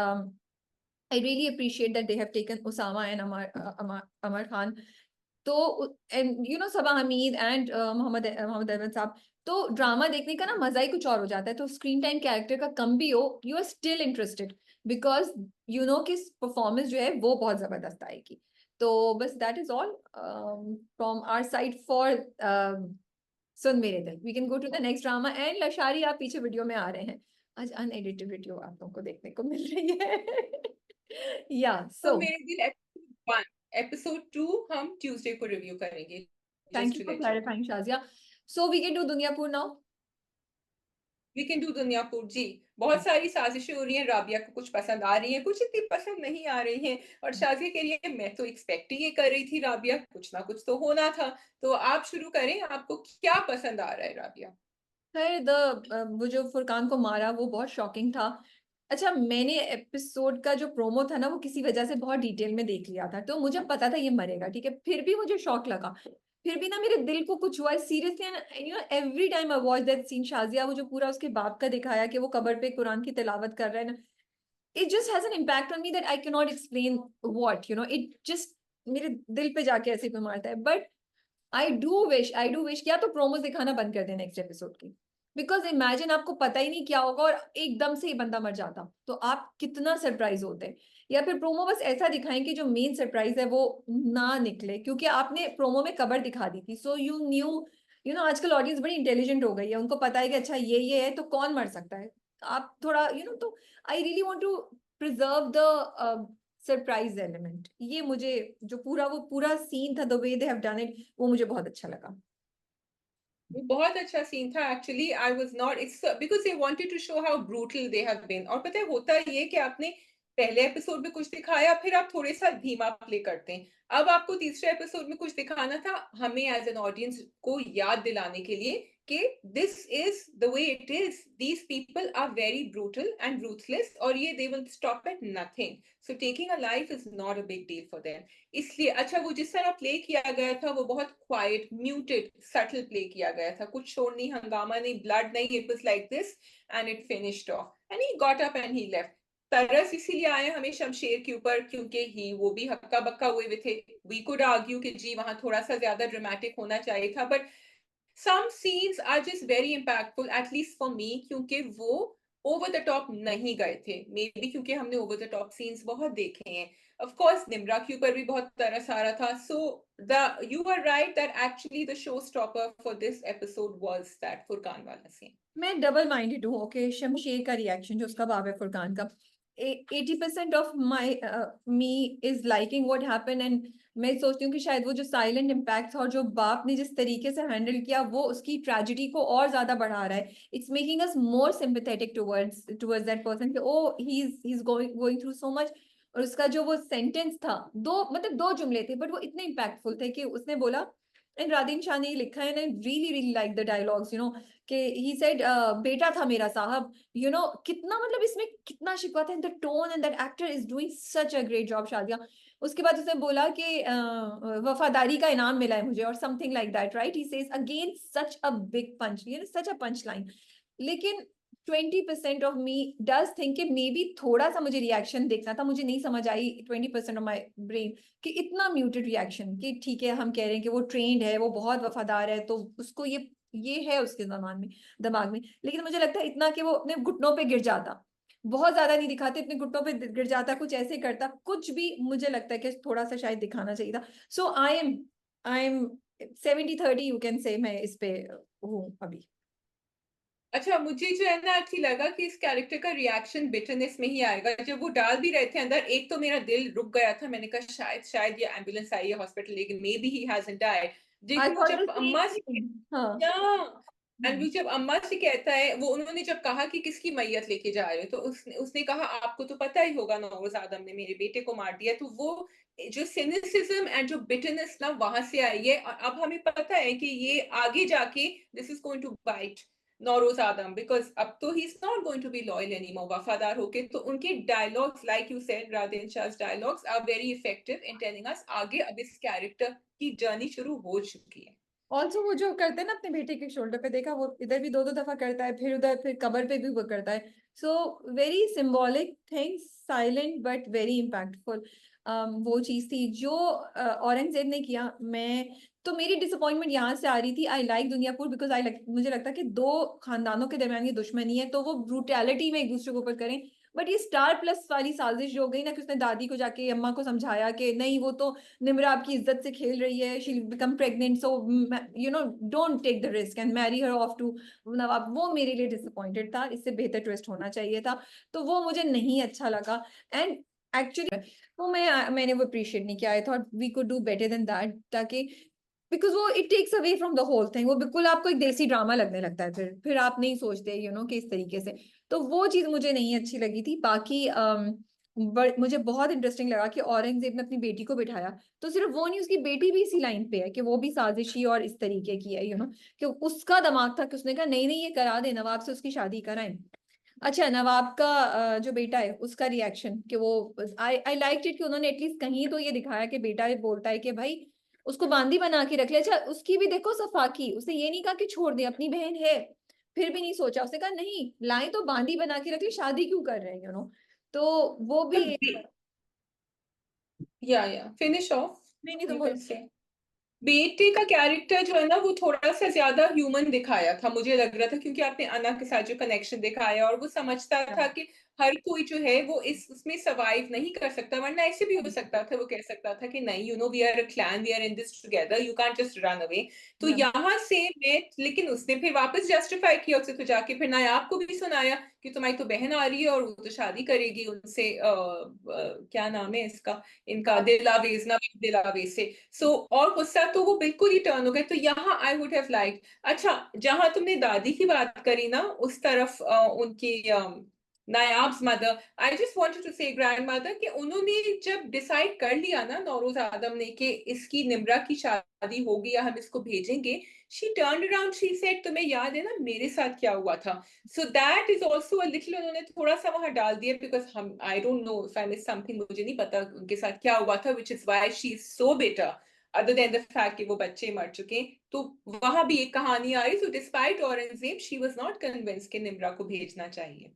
I really appreciate that they have taken Osama and Amar Khan. तो and Saba Hameed and Mohammad Ahmad साहब, तो drama देखने का ना मजा ही कुछ और हो जाता है। तो स्क्रीन टाइम कैरेक्टर का कम भी हो, you are still interested, because कि परफॉर्मेंस जो है वो बहुत जबरदस्त आएगी। तो बस that is all from our side for Sunn Mere Dil. We can go to the next drama. And Lashari, आप पीछे वीडियो में आ रहे हैं, आज अनएडिटेड वीडियो आप लोगों को देखने को मिल रही है। या तो सो मेरे दिल एपिसोड 1, एपिसोड 2 हम ट्यूसडे को रिव्यू करेंगे, thank just you too for let you know. Clarifying Shazia. So we can do Duniyapur now. We can do Duniyapur ji. बहुत सारी साजिशें हो रही हैं, राबिया को कुछ पसंद आ रही हैं, कुछ इतनी पसंद नहीं आ रही हैं और शाज़िया के लिए मैं तो एक्सपेक्ट ही ये कर रही थी राबिया, कुछ ना कुछ तो होना था। तो आप शुरू करें, आपको क्या पसंद आ रहा है राबिया? खैर वो जो फुरकान को मारा वो बहुत शॉकिंग था। अच्छा, मैंने एपिसोड का जो प्रोमो था ना वो किसी वजह से बहुत डिटेल में देख लिया था, तो मुझे पता था ये मरेगा, ठीक है, फिर भी मुझे शौक लगा। फिर भी ना मेरे दिल को कुछ हुआ seriously, every time I watch that scene, Shazia वो जो पूरा उसके बाप का दिखाया कि वो कब्र पे कुरान की तिलावत कर रहा है ना, it just has an impact on me that I cannot explain what, it just मेरे दिल पे जाके ऐसे पे मारता है। बट आई डू विश या तो प्रोमोस दिखाना बंद कर दे नेक्स्ट एपिसोड की, बिकॉज इमेजिन आपको पता ही नहीं क्या होगा और एकदम से ही बंदा मर जाता, तो आप कितना सरप्राइज होते हैं। या फिर प्रोमो बस ऐसा दिखाएं कि जो मेन सरप्राइज है वो ना निकले, क्योंकि आपने प्रोमो में कबर दिखा दी थी, सो यू न्यू, आजकल ऑडियंस बड़ी इंटेलिजेंट हो गई है, उनको पता है कि अच्छा ये है तो कौन मर सकता है। आप थोड़ा तो I really want to preserve the surprise element. ये मुझे जो वो पूरा सीन था, the way they have done it, वो मुझे बहुत अच्छा लगा। वो बहुत अच्छा सीन था actually. I was not, it's because they wanted to show how brutal they have been. और पता है होता ये कि आपने पहले एपिसोड में कुछ दिखाया, फिर आप थोड़े सा धीमा प्ले करते हैं। अब आपको तीसरे एपिसोड में कुछ दिखाना था, हमें एज एन ऑडियंस को याद दिलाने के लिए कि this is the way it is, these people are very brutal and ruthless और ये they will stop at nothing. So taking a life is not a big deal for them. इसलिए अच्छा, वो जिस तरह प्ले किया गया था वो बहुत क्वाइट, म्यूटेड, सटल प्ले किया गया था, कुछ शोर नहीं, हंगामा नहीं, ब्लड नहीं, it was like this and it finished of and he got up and he left. तरस इसीलिए आए हमें शमशेर के ऊपर क्योंकि ही वो भी हक्का बक्का हुए हुए थे। वी कुड आर्ग्यू कि जी वहां थोड़ा सा ज्यादा ड्रामेटिक होना चाहिए था, but some scenes are just very impactful, at least for me, क्योंकि वो ओवर द टॉप नहीं गए थे, मे बी क्योंकि हमने ओवर द टॉप सीन्स बहुत देखे हैं। ऑफ कोर्स निम्रा के ऊपर भी बहुत तरस आ रहा था। So the you are right that actually the show stopper for this episode was that Furqan वाला सीन। मैं डबल माइंडेड हूँ। ओके, शमशेर का रिएक्शन जो उसका बाप है फुरकान का, 80% of my me is liking what happen, and मैं सोचती हूँ कि शायद वो जो साइलेंट इम्पैक्ट था और जो बाप ने जिस तरीके से हैंडल किया वो उसकी ट्रेजेडी को और ज्यादा बढ़ा रहा है। It's making us more sympathetic towards that person कि oh he is going through so much. और उसका जो वो सेंटेंस था, दो जुमले थे बट वो इतने इम्पैक्टफुल थे कि उसने बोला, एंड राधीन शाह ने लिखा है, and really really like the dialogues, कि ही सेड बेटा था मेरा साहब, कितना मतलब इसमें कितना शिकवा था, in the tone, and that actor is doing such a great job Shadia. उसके बाद उसने बोला कि वफादारी का इनाम मिला है मुझे और something like that, right, he says again such a big punch, such a punch line. लेकिन 20% ऑफ मी डज थिंक कि मे बी थोड़ा सा मुझे रिएक्शन देखना था, मुझे नहीं समझ आई 20% ऑफ माई ब्रेन कि इतना म्यूटेड रिएक्शन, कि ठीक है हम कह रहे हैं कि वो ट्रेंड है, वो बहुत वफादार है, तो उसको ये है उसके दिमाग में, लेकिन मुझे लगता है इतना कि वो अपने घुटनों पे गिर जाता, बहुत ज्यादा नहीं दिखाते, अपने घुटनों पे गिर जाता, कुछ ऐसे करता, कुछ भी मुझे लगता है कि थोड़ा सा शायद दिखाना चाहिए था। So I am 70-30, you can say, मैं इस पे हूँ अभी। अच्छा, मुझे जो है ना अच्छी लगा कि इस कैरेक्टर का रिएक्शन बिटरनेस में ही आएगा। जब वो डाल भी रहे थे अंदर, एक तो मेरा दिल रुक गया था, मैंने कहा शायद शायद ये एम्बुलेंस आई है हॉस्पिटल, लेकिन maybe he hasn't died. I लेकिन वो थॉट द जब अम्मा से, सेम। हाँ। या एंड वो जब अम्मा से कहता है, वो उन्होंने जब कहा कि किसकी मैयत लेके जा रहे हो, तो उसने उसने कहा आपको तो पता ही होगा नौरोज आदम ने मेरे बेटे को मार दिया। तो वो जो सिनिसिज्म एंड जो बिटरनेस ना वहां से आई है, और अब हमें पता है कि ये आगे जाके this is going to bite Nauroz Adam, because अब तो he is not going to be loyal anymore, वफादार होके। तो उनके डायलॉग्स, लाइक यू सेड, राधेन शाह's dialogues are very effective in telling us आगे अब इस कैरेक्टर की जर्नी शुरू हो चुकी है। ऑल्सो वो जो करते हैं ना अपने बेटे के शोल्डर पे, देखा वो इधर भी दो दो दफा करता है, फिर उधर फिर कबर पे भी वो करता है। So very symbolic things, silent but very impactful. वो चीज थी जो औरंगजेब ने किया। मेरी डिसअपॉइंटमेंट यहाँ से आ रही थी। आई लाइक दुनियापुर बिकॉज मुझे लगता है कि दो खानदानों के दरमियान ये दुश्मनी है, तो वो ब्रूटैलिटी में एक दूसरे के ऊपर करें। बट ये स्टार प्लस वाली साजिश जो हो गई ना, कि उसने दादी को जाके अम्मा को समझाया कि नहीं वो तो निम्रा आपकी इज्जत से खेल रही है, she become pregnant, so don't take the risk and marry her off to Nawab, वो मेरे लिए डिसअपॉइंटेड था, इससे बेहतर ट्विस्ट होना चाहिए था, तो वो मुझे नहीं अच्छा लगा। एंड एक्चुअली वो मैंने वो अप्रिशिएट नहीं किया। I thought we could do better than that, ताकि बिकॉज वो it takes away from the whole thing, वो बिल्कुल आपको एक देसी ड्रामा लगने लगता है, फिर आप नहीं सोचते कि इस तरीके से। तो वो चीज मुझे नहीं अच्छी लगी थी। बाकी मुझे बहुत इंटरेस्टिंग लगा कि औरंगजेब ने अपनी बेटी को बिठाया, तो सिर्फ वो नहीं, उसकी बेटी भी इसी लाइन पे है कि वो भी साजिशी और इस तरीके की है, कि उसका दिमाग था कि उसने कहा नहीं नहीं ये करा दे, नवाब से उसकी शादी कराएं। अच्छा, नवाब का जो बेटा है उसका रिएक्शन कि वो, आई लाइक इट कि उन्होंने एटलीस्ट कहीं तो ये दिखाया कि बेटा बोलता है कि भाई उसको बांदी बना के रख ले। अच्छा, उसकी भी देखो सफाकी, उसने ये नहीं कहा कि छोड़ दे, अपनी बहन है, फिर भी नहीं सोचा, उसने कहा नहीं लाए तो बांदी बना के रख ले, शादी क्यों कर रहे हैं तो वो भी या फिनिश ऑफ, नहीं नहीं, तुम यू बोलो। Can say. बेटे का कैरेक्टर जो है ना वो थोड़ा सा ज्यादा ह्यूमन दिखाया था, मुझे लग रहा था, क्योंकि आपने अना के साथ जो कनेक्शन दिखाया और वो समझता था कि हर कोई जो है वो इस उसमें सरवाइव नहीं कर सकता, वरना ऐसे भी हो सकता था, वो कह सकता था कि नहीं we are a clan, we are in this together, you can't just run away. तो यहाँ से मैं, लेकिन उसने फिर वापस जस्टिफाई किया उसे, तो जाके फिर नायाब को भी सुनाया कि तुम्हारी तो बहन आ रही है और वो तो शादी करेगी उनसे, क्या नाम है इसका, इनका दिलावेज, नवाब दिलावेज से। सो और गुस्सा तो वो बिल्कुल ही टर्न हो गए। तो यहाँ आई वुड हैव लाइक, अच्छा जहां तुमने दादी की बात करी ना, उस तरफ उनकी Nayab's mother, I just wanted to say grandmother, कि उन्होंने जब डिसाइड कर लिया ना नौरोज आदम ने कि इसकी निम्रा की शादी होगी या हम इसको भेजेंगे, she turned around, she said तुम्हें याद है ना मेरे साथ क्या हुआ था। So that is also a little, उन्होंने थोड़ा सा वहां डाल दिया, बिकॉज हम, आई don't know if I miss something, मुझे नहीं पता उनके साथ क्या हुआ था, which is why she is so better, other than the fact कि वो बच्चे मर चुके। तो वहां भी एक कहानी आ रही। So despite Aurangzeb, she was not convinced कि निम्रा को भेजना चाहिए।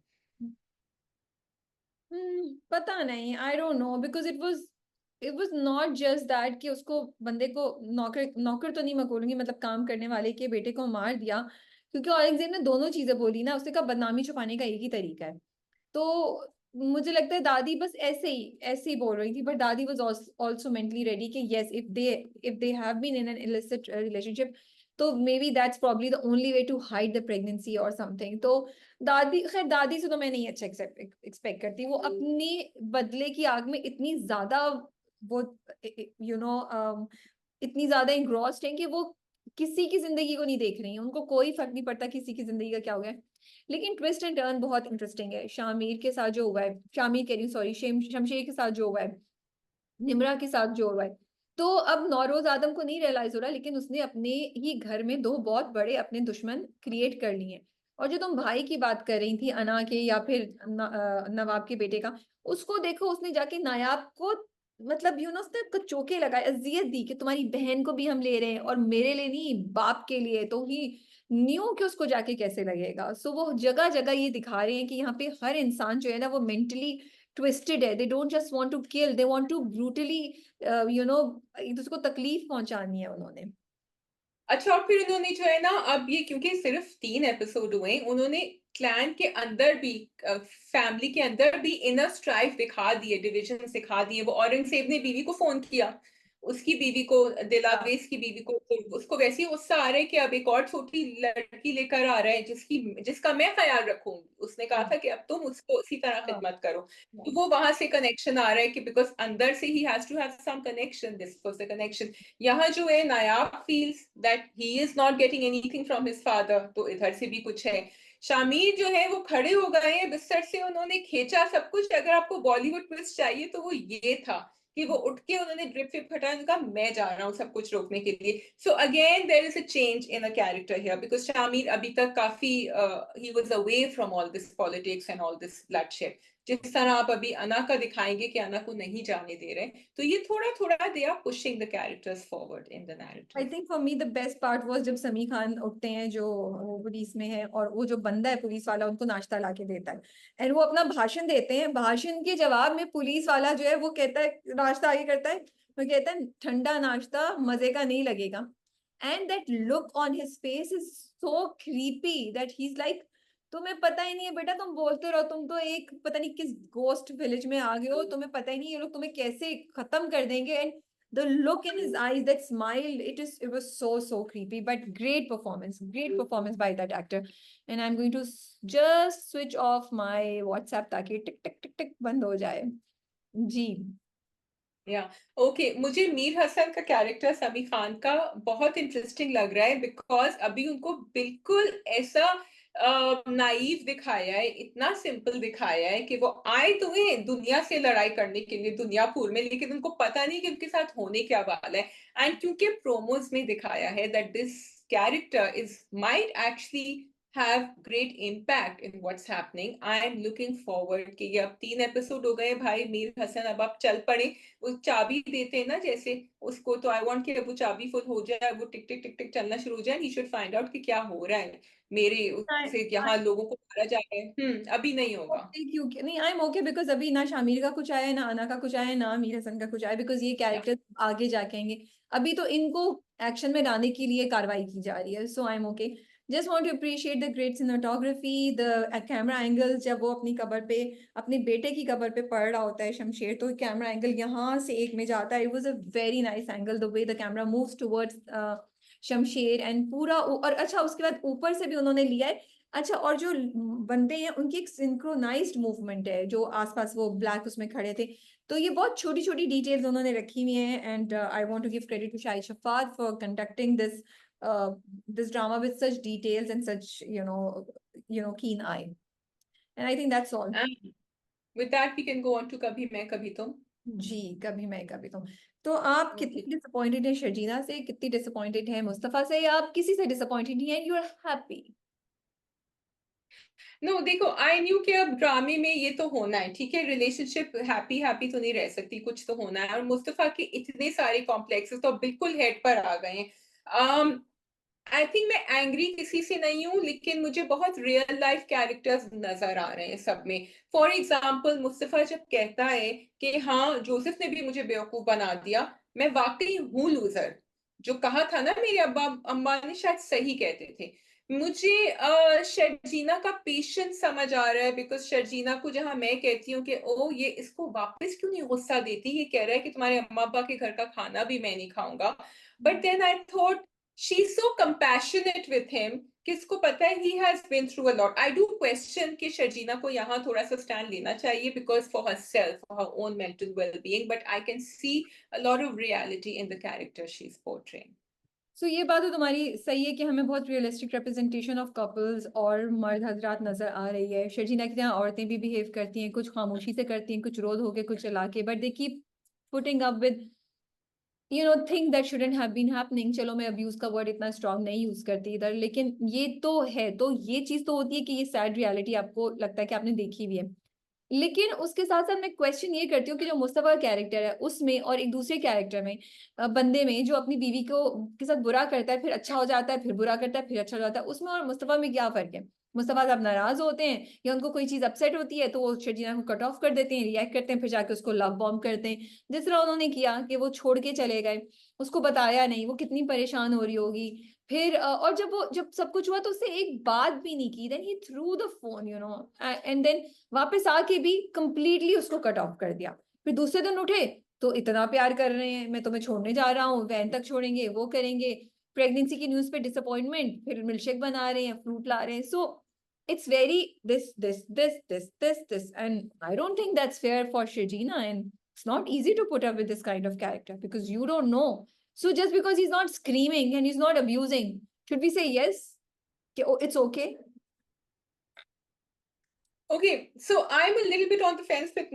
पता नहीं, आई don't no, because it was not just that कि उसको बंदे को, नौकर नौकर तो नहीं मैं बोलूंगी, मतलब काम करने वाले के बेटे को मार दिया, क्योंकि औरंगजेब ने दोनों चीजें बोली ना, उसने कहा बदनामी छुपाने का एक ही तरीका है। तो मुझे लगता है दादी बस ऐसे ही बोल रही थी, बट दादी वाज आल्सो मेंटली रेडी कि yes, if they have been in an illicit relationship, तो maybe that's probably the only way to hide the pregnancy और समथिंग। तो दादी, खैर दादी से तो मैं नहीं अच्छा एक्सपेक्ट करती, वो अपनी बदले की आग में इतनी ज्यादा, वो यू नो इतनी ज्यादा इंग्रॉस्ड है कि वो किसी की जिंदगी को नहीं देख रही है, उनको कोई फर्क नहीं पड़ता किसी की जिंदगी का क्या हो गया। लेकिन ट्विस्ट एंड टर्न बहुत इंटरेस्टिंग है, शामिर के साथ जो हुआ है, शामिर कह रही हूँ सॉरी, शमशेर के साथ जो हुआ है, निम्रा के साथ जो हुआ है। तो अब नौरोज आदम को नहीं रियलाइज हो रहा, लेकिन उसने अपने ही घर में दो बहुत बड़े अपने दुश्मन क्रिएट कर लिए हैं। और जो तुम भाई की बात कर रही थी अना के या फिर नवाब के बेटे का, उसको देखो, उसने जाके नायाब को, मतलब उसने उसको चौके लगाए, अजियत दी कि तुम्हारी बहन को भी हम ले रहे हैं और मेरे लिए नहीं, बाप के लिए। तो ही न्यू कि उसको जाके कैसे लगेगा। सो वो जगह जगह ये दिखा रहे हैं कि यहाँ पे हर इंसान जो है ना वो मेंटली ट्विस्टेड है, they don't just want to kill, they want to brutally एक दूसरे को तकलीफ पहुंचानी है उन्होंने। अच्छा, और फिर उन्होंने जो है ना, अब ये क्योंकि सिर्फ 3 एपिसोड हुए, उन्होंने क्लैन के अंदर भी, फैमिली के अंदर भी इनर स्ट्राइफ दिखा दिए, डिविजन दिखा दिए। वो औरंगजेब ने बीवी को फोन किया, उसकी बीवी को, दिलावेज की बीवी को, तो उसको वैसे ही गुस्सा आ रहा है कि अब एक और छोटी लड़की लेकर आ रहा है जिसका मैं ख्याल रखूंगी। उसने कहा था कि अब तुम उसको उसी तरह खिदमत करो। तो वो वहां से कनेक्शन आ रहा है कि बिकॉज अंदर से he has to have some connection, this was the connection. यहाँ जो है Nayab feels that he is not getting anything from his father, तो इधर से भी कुछ है। शामिर जो है वो खड़े हो गए हैं बिस्तर से, उन्होंने खींचा सब कुछ। अगर आपको बॉलीवुड ट्विस्ट चाहिए तो वो ये था कि वो उठ के उन्होंने ड्रिप विप हटाया, उनका मैं जा रहा हूँ सब कुछ रोकने के लिए। So again there is a change in a character here, because Shamir अभी तक काफी ही was away from all this politics and all this bloodshed, जिस तरह आप अभी अना का दिखाएंगे कि अना को नहीं जाने दे रहे। तो ये थोड़ा थोड़ा they are pushing the characters forward in the I narrative. Think for me the best part was जब समी खान उठते हैं, जो वो पुलिस में है, और वो जो बंदा है पुलिस वाला उनको नाश्ता ला के देता है, एंड वो अपना भाषण देते हैं, भाषण के जवाब में पुलिस वाला जो है वो कहता है, नाश्ता आगे करता है, वो कहता है ठंडा नाश्ता मजे का नहीं लगेगा। And that look on his face is so creepy that he is like, तुम्हें पता ही नहीं है बेटा, तुम बोलते रहो, तुम तो एक पता नहीं किस गोस्ट विलेज में आ गए हो, तुम्हें पता ही नहीं ये लोग तुम्हें कैसे खत्म कर देंगे। And the look in his eyes, that smile, it was so creepy, but great performance by that actor. And I'm going to just switch off my WhatsApp ताकि टिक टिक टिक टिक बंद हो जाए। जी। या ओके, मुझे मीर हसन का कैरेक्टर समी खान का बहुत इंटरेस्टिंग लग रहा है, बिकॉज अभी उनको बिल्कुल ऐसा नाइव दिखाया है, इतना सिंपल दिखाया है कि वो आए तो हैं दुनिया से लड़ाई करने के लिए दुनियापुर में, लेकिन उनको पता नहीं कि उनके साथ होने क्या वाला है। एंड क्योंकि प्रोमोज में दिखाया है that this character is might actually have great impact in what's happening. I am looking forward कि ये अब 3 एपिसोड हो गए भाई, मीर हसन अब आप चल पड़े, वो चाबी देते हैं ना जैसे उसको, तो आई वांट कि अब वो चाबी फुल हो जाए, वो टिक टिक टिक टिक चलना शुरू हो जाए, ही शुड फाइंड आउट कि क्या हो रहा है, मेरे उससे यहाँ लोगों को मारा जा रहा है। अभी नहीं होगा। ओके, क्योंकि नहीं, आई एम ओके बिकॉज अभी ना शामिर का कुछ आया है, ना अना का कुछ आया है, ना मीर हसन का कुछ आया है, बिकॉज ये या कैरेक्टर आगे जाके आएंगे। अभी तो इनको एक्शन में लाने के लिए कार्रवाई की जा रही है, so I am okay. Just want to appreciate the great cinematography, the camera angle, जब वो अपनी कबर पे, अपने बेटे की कबर पे पड़ रहा होता है शमशेर, तो कैमरा एंगल यहाँ से एक में जाता है, it was a very nice angle, the way the camera moves towards Shamsher and पूरा और अच्छा उसके बाद ऊपर से भी उन्होंने लिया है। अच्छा, और जो बंदे हैं उनकी एक सिंक्रोनाइज्ड मूवमेंट है, जो आसपास वो ब्लैक उसमें खड़े थे, तो ये बहुत छोटी छोटी डिटेल्स उन्होंने रखी हुई हैं। And I want to give credit to Shahid Shafaat for conducting this drama with such details and such keen eye, and I think that's all. With that we can go on to Kabhi Main कभी तुम। जी, कभी मैं कभी तुम। तो आप कितनी ओके, डिसअपॉइंटेड हैं शर्जीना से, कितनी डिसअपॉइंटेड हैं मुस्तफा से, या आप किसी से डिसअपॉइंटेड नहीं है, यू आर हैप्पी? नो देखो, आई न्यू कि अब ड्रामे में ये तो होना है, ठीक है, रिलेशनशिप हैप्पी हैप्पी तो नहीं रह सकती, कुछ तो होना है, और मुस्तफा के इतने सारे कॉम्प्लेक्सेस तो बिल्कुल हेड पर आ गए हैं। आई थिंक मैं एंग्री किसी से नहीं हूँ, लेकिन मुझे बहुत रियल लाइफ कैरेक्टर्स नजर आ रहे हैं सब में। फॉर एग्जाम्पल मुस्तफा जब कहता है कि हाँ जोसेफ ने भी मुझे बेवकूफ बना दिया, मैं वाकई हूँ लूजर, जो कहा था ना मेरे अब्बा अम्मा ने, शायद सही कहते थे। मुझे शर्जीना का पेशेंस समझ आ रहा है, बिकॉज शर्जीना को जहां मैं कहती हूँ कि ओ ये इसको वापस क्यों नहीं गुस्सा देती, ये कह रहा है कि तुम्हारे अम्मा अब्बा के घर का खाना भी मैं नहीं खाऊंगा, but then I thought she's so compassionate with him कि इसको पता है he has been through a lot. I do question कि शर्जीना को यहाँ थोड़ा सा स्टैंड लेना चाहिए because for herself, for her own mental well-being, but I can see a lot of reality in the character she's portraying. सो ये बात तो तुम्हारी सही है कि हमें बहुत रियलिस्टिक रिप्रेजेंटेशन ऑफ कपल्स और मर्द हजरात नजर आ रही है। शर्जीना की तरह औरतें भी बिहेव करती हैं, कुछ खामोशी से करती हैं, कुछ रोध होके, कुछ चला के, but they keep putting up with thing that shouldn't have been happening. चलो मैं अब्यूज का वर्ड इतना स्ट्रांग नहीं यूज करती इधर, लेकिन ये तो है, तो ये चीज तो होती है कि ये सैड रियलिटी आपको लगता है कि आपने देखी भी है। लेकिन उसके साथ साथ मैं क्वेश्चन ये करती हूँ कि जो मुस्तफा कैरेक्टर है उसमें और एक दूसरे कैरेक्टर में, बंदे में जो अपनी बीवी को के साथ बुरा करता है, फिर अच्छा हो जाता है, फिर बुरा करता है, फिर अच्छा हो जाता है, उसमें और मुस्तफा में क्या फर्क है? मुस्तफा साहब नाराज होते हैं या उनको कोई चीज अपसेट होती है तो वो शर्जीना को कट ऑफ कर देते हैं, रिएक्ट करते हैं, फिर जाके उसको लव बॉम्ब करते हैं, जिस तरह उन्होंने किया कि वो छोड़ के चले गए, उसको बताया नहीं, वो कितनी परेशान हो रही होगी। फिर और जब सब कुछ हुआ तो उससे एक बात भी नहीं की, then he through the phone and then वापस आके भी कंप्लीटली उसको कट ऑफ कर दिया। फिर दूसरे दिन उठे तो इतना प्यार कर रहे हैं, मैं तुम्हें छोड़ने जा रहा हूँ, वैन तक छोड़ेंगे, वो करेंगे, प्रेगनेंसी की न्यूज पे डिसअपॉइंटमेंट, फिर मिल्कशेक बना रहे हैं, फ्रूट ला रहे हैं। So it's very this and I don't think that's fair for Shirjina, and it's not easy to put up with this kind of character because you don't know. So just because he's not screaming and he's not abusing, should we say yes? Okay, oh, it's okay. Okay, so I'm a little bit on the fence with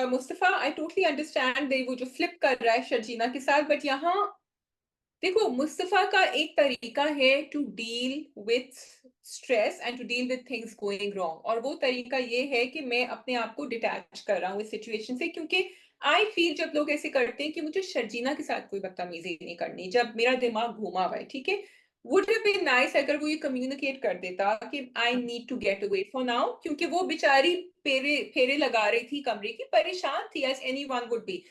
Mustafa. I totally understand they वो जो flip कर रहा है शर्जीना के साथ, but यहाँ देखो मुस्तफा का एक तरीका है to deal with stress and to deal with things going wrong, और वो तरीका ये है कि मैं अपने आप को डिटैच कर रहा हूँ इस सिचुएशन से, क्योंकि आई फील जब लोग ऐसे करते हैं कि मुझे शर्जीना के साथ कोई बदतमीजी नहीं करनी जब मेरा दिमाग घूमा हुआ है, ठीक है, वुड हैव बीन नाइस अगर वो ये कम्युनिकेट कर देता कि I need to get away for now, क्योंकि वो बेचारी फेरे फेरे लगा रही थी कमरे की, परेशान थी as anyone would be.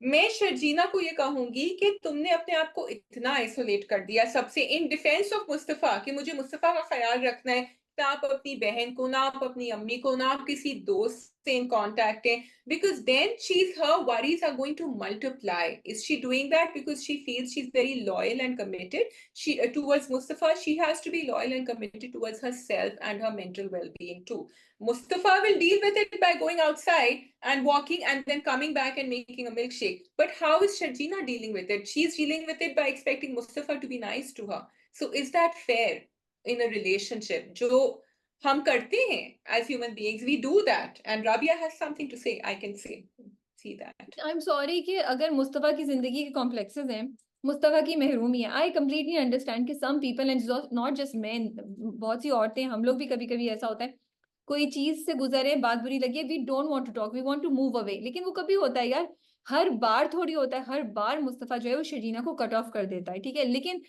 मैं शर्जीना को ये कहूंगी कि तुमने अपने आप को इतना आइसोलेट कर दिया सबसे, इन डिफेंस ऑफ मुस्तफा कि मुझे मुस्तफा का ख्याल रखना है, ना आप अपनी बहन को, ना आप अपनी अम्मी को, ना आप किसी दोस्त से in contact है, because then her worries are going to multiply. Is she doing that because she feels she's very loyal and committed towards Mustafa? She has to be loyal and committed towards herself and her mental well-being too. Mustafa will deal with it by going outside and walking and then coming back and making a milkshake. But how is Sharjina dealing with it? She's dealing with it by expecting Mustafa to be nice to her. So is that fair in a relationship? जो हम करते हैं as human beings, we do that. And Rabia has something to say. I can see that. I am sorry कि अगर मुस्तफा की जिंदगी के complexes हैं, मुस्तफा की महरूमी है, आई कम्प्लीटली अंडरस्टैंड कि some people and not just men, बहुत सी औरतें, हम लोग भी कभी कभी ऐसा होता है, कोई चीज से गुजरे, बात बुरी लगी, we don't want to talk, we want to move away, लेकिन वो कभी होता है यार, हर बार थोड़ी होता है, हर बार मुस्तफा जो है वो शर्जीना को कट ऑफ कर देता है, ठीक है, लेकिन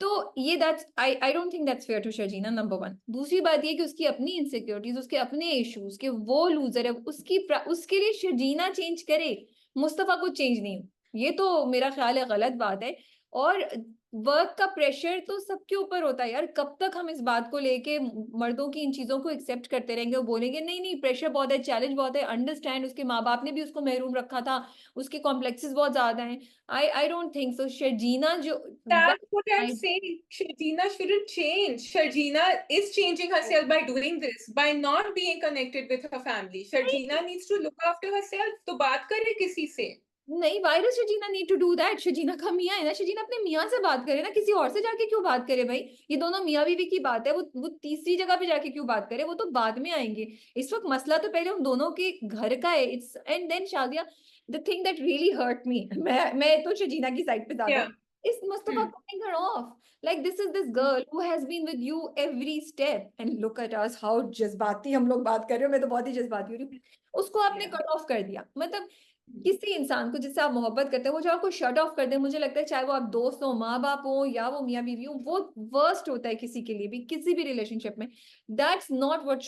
तो ये that's I don't think that's fair to Sharjeena, number one. दूसरी बात ये कि उसकी अपनी इनसिक्योरिटीज, उसके अपने इश्यूज, के वो लूजर है, उसके लिए शर्जीना चेंज करे, मुस्तफा को चेंज नहीं हो, ये तो मेरा ख्याल है गलत बात है। और वर्क का प्रेशर तो सबके ऊपर होता है यार, कब तक हम इस बात को लेके मर्दों की इन चीजों को एक्सेप्ट करते रहेंगे, वो बोलेंगे नहीं नहीं प्रेशर बहुत है, चैलेंज बहुत है, अंडरस्टैंड, उसके माँ बाप ने भी उसको महरूम रखा था, उसके कॉम्प्लेक्सेस बहुत ज्यादा हैं। आई डोंट थिंक सो शर्जीना जो That's what I'm saying. Sharjina shouldn't change. Sharjina is changing herself by doing this, by not being connected with her family. Sharjina needs to look after herself. तो बात करे किसी से. नहीं, why does Sharjeena need to do that? Sharjeena का मियाँ है ना, शर्जीना अपने मियाँ से बात करे ना, किसी और से जाके क्यों बात करे भाई? ये दोनों मियाँ बीवी की बात है, वो तीसरी जगह पे जाके क्यों बात करे? वो तो बाद में आएंगे, इस वक्त मसला तो पहले उन दोनों के घर का है। It's and then Shadia, the thing that really hurt me, मैं तो शर्जीना की साइड पे ज्यादा Yeah. हूँ, is Mustafa cutting her off. Like this is this girl who has been with you every step, and look at us, how जज्बाती हम लोग बात कर रहे हो, मैं तो बहुत ही जज्बाती हो रही हूँ। उसको आपने Yeah. कट ऑफ कर दिया, मतलब किसी इंसान को जिससे आप मोहब्बत करते हैं वो जो आपको शट ऑफ कर दे, मुझे लगता है चाहे वो आप दोस्त हो, माँ बाप हो, या वो मियाँ बीवी हो, वो वर्स्ट होता है किसी के लिए भी, किसी भी रिलेशनशिप में। That's not what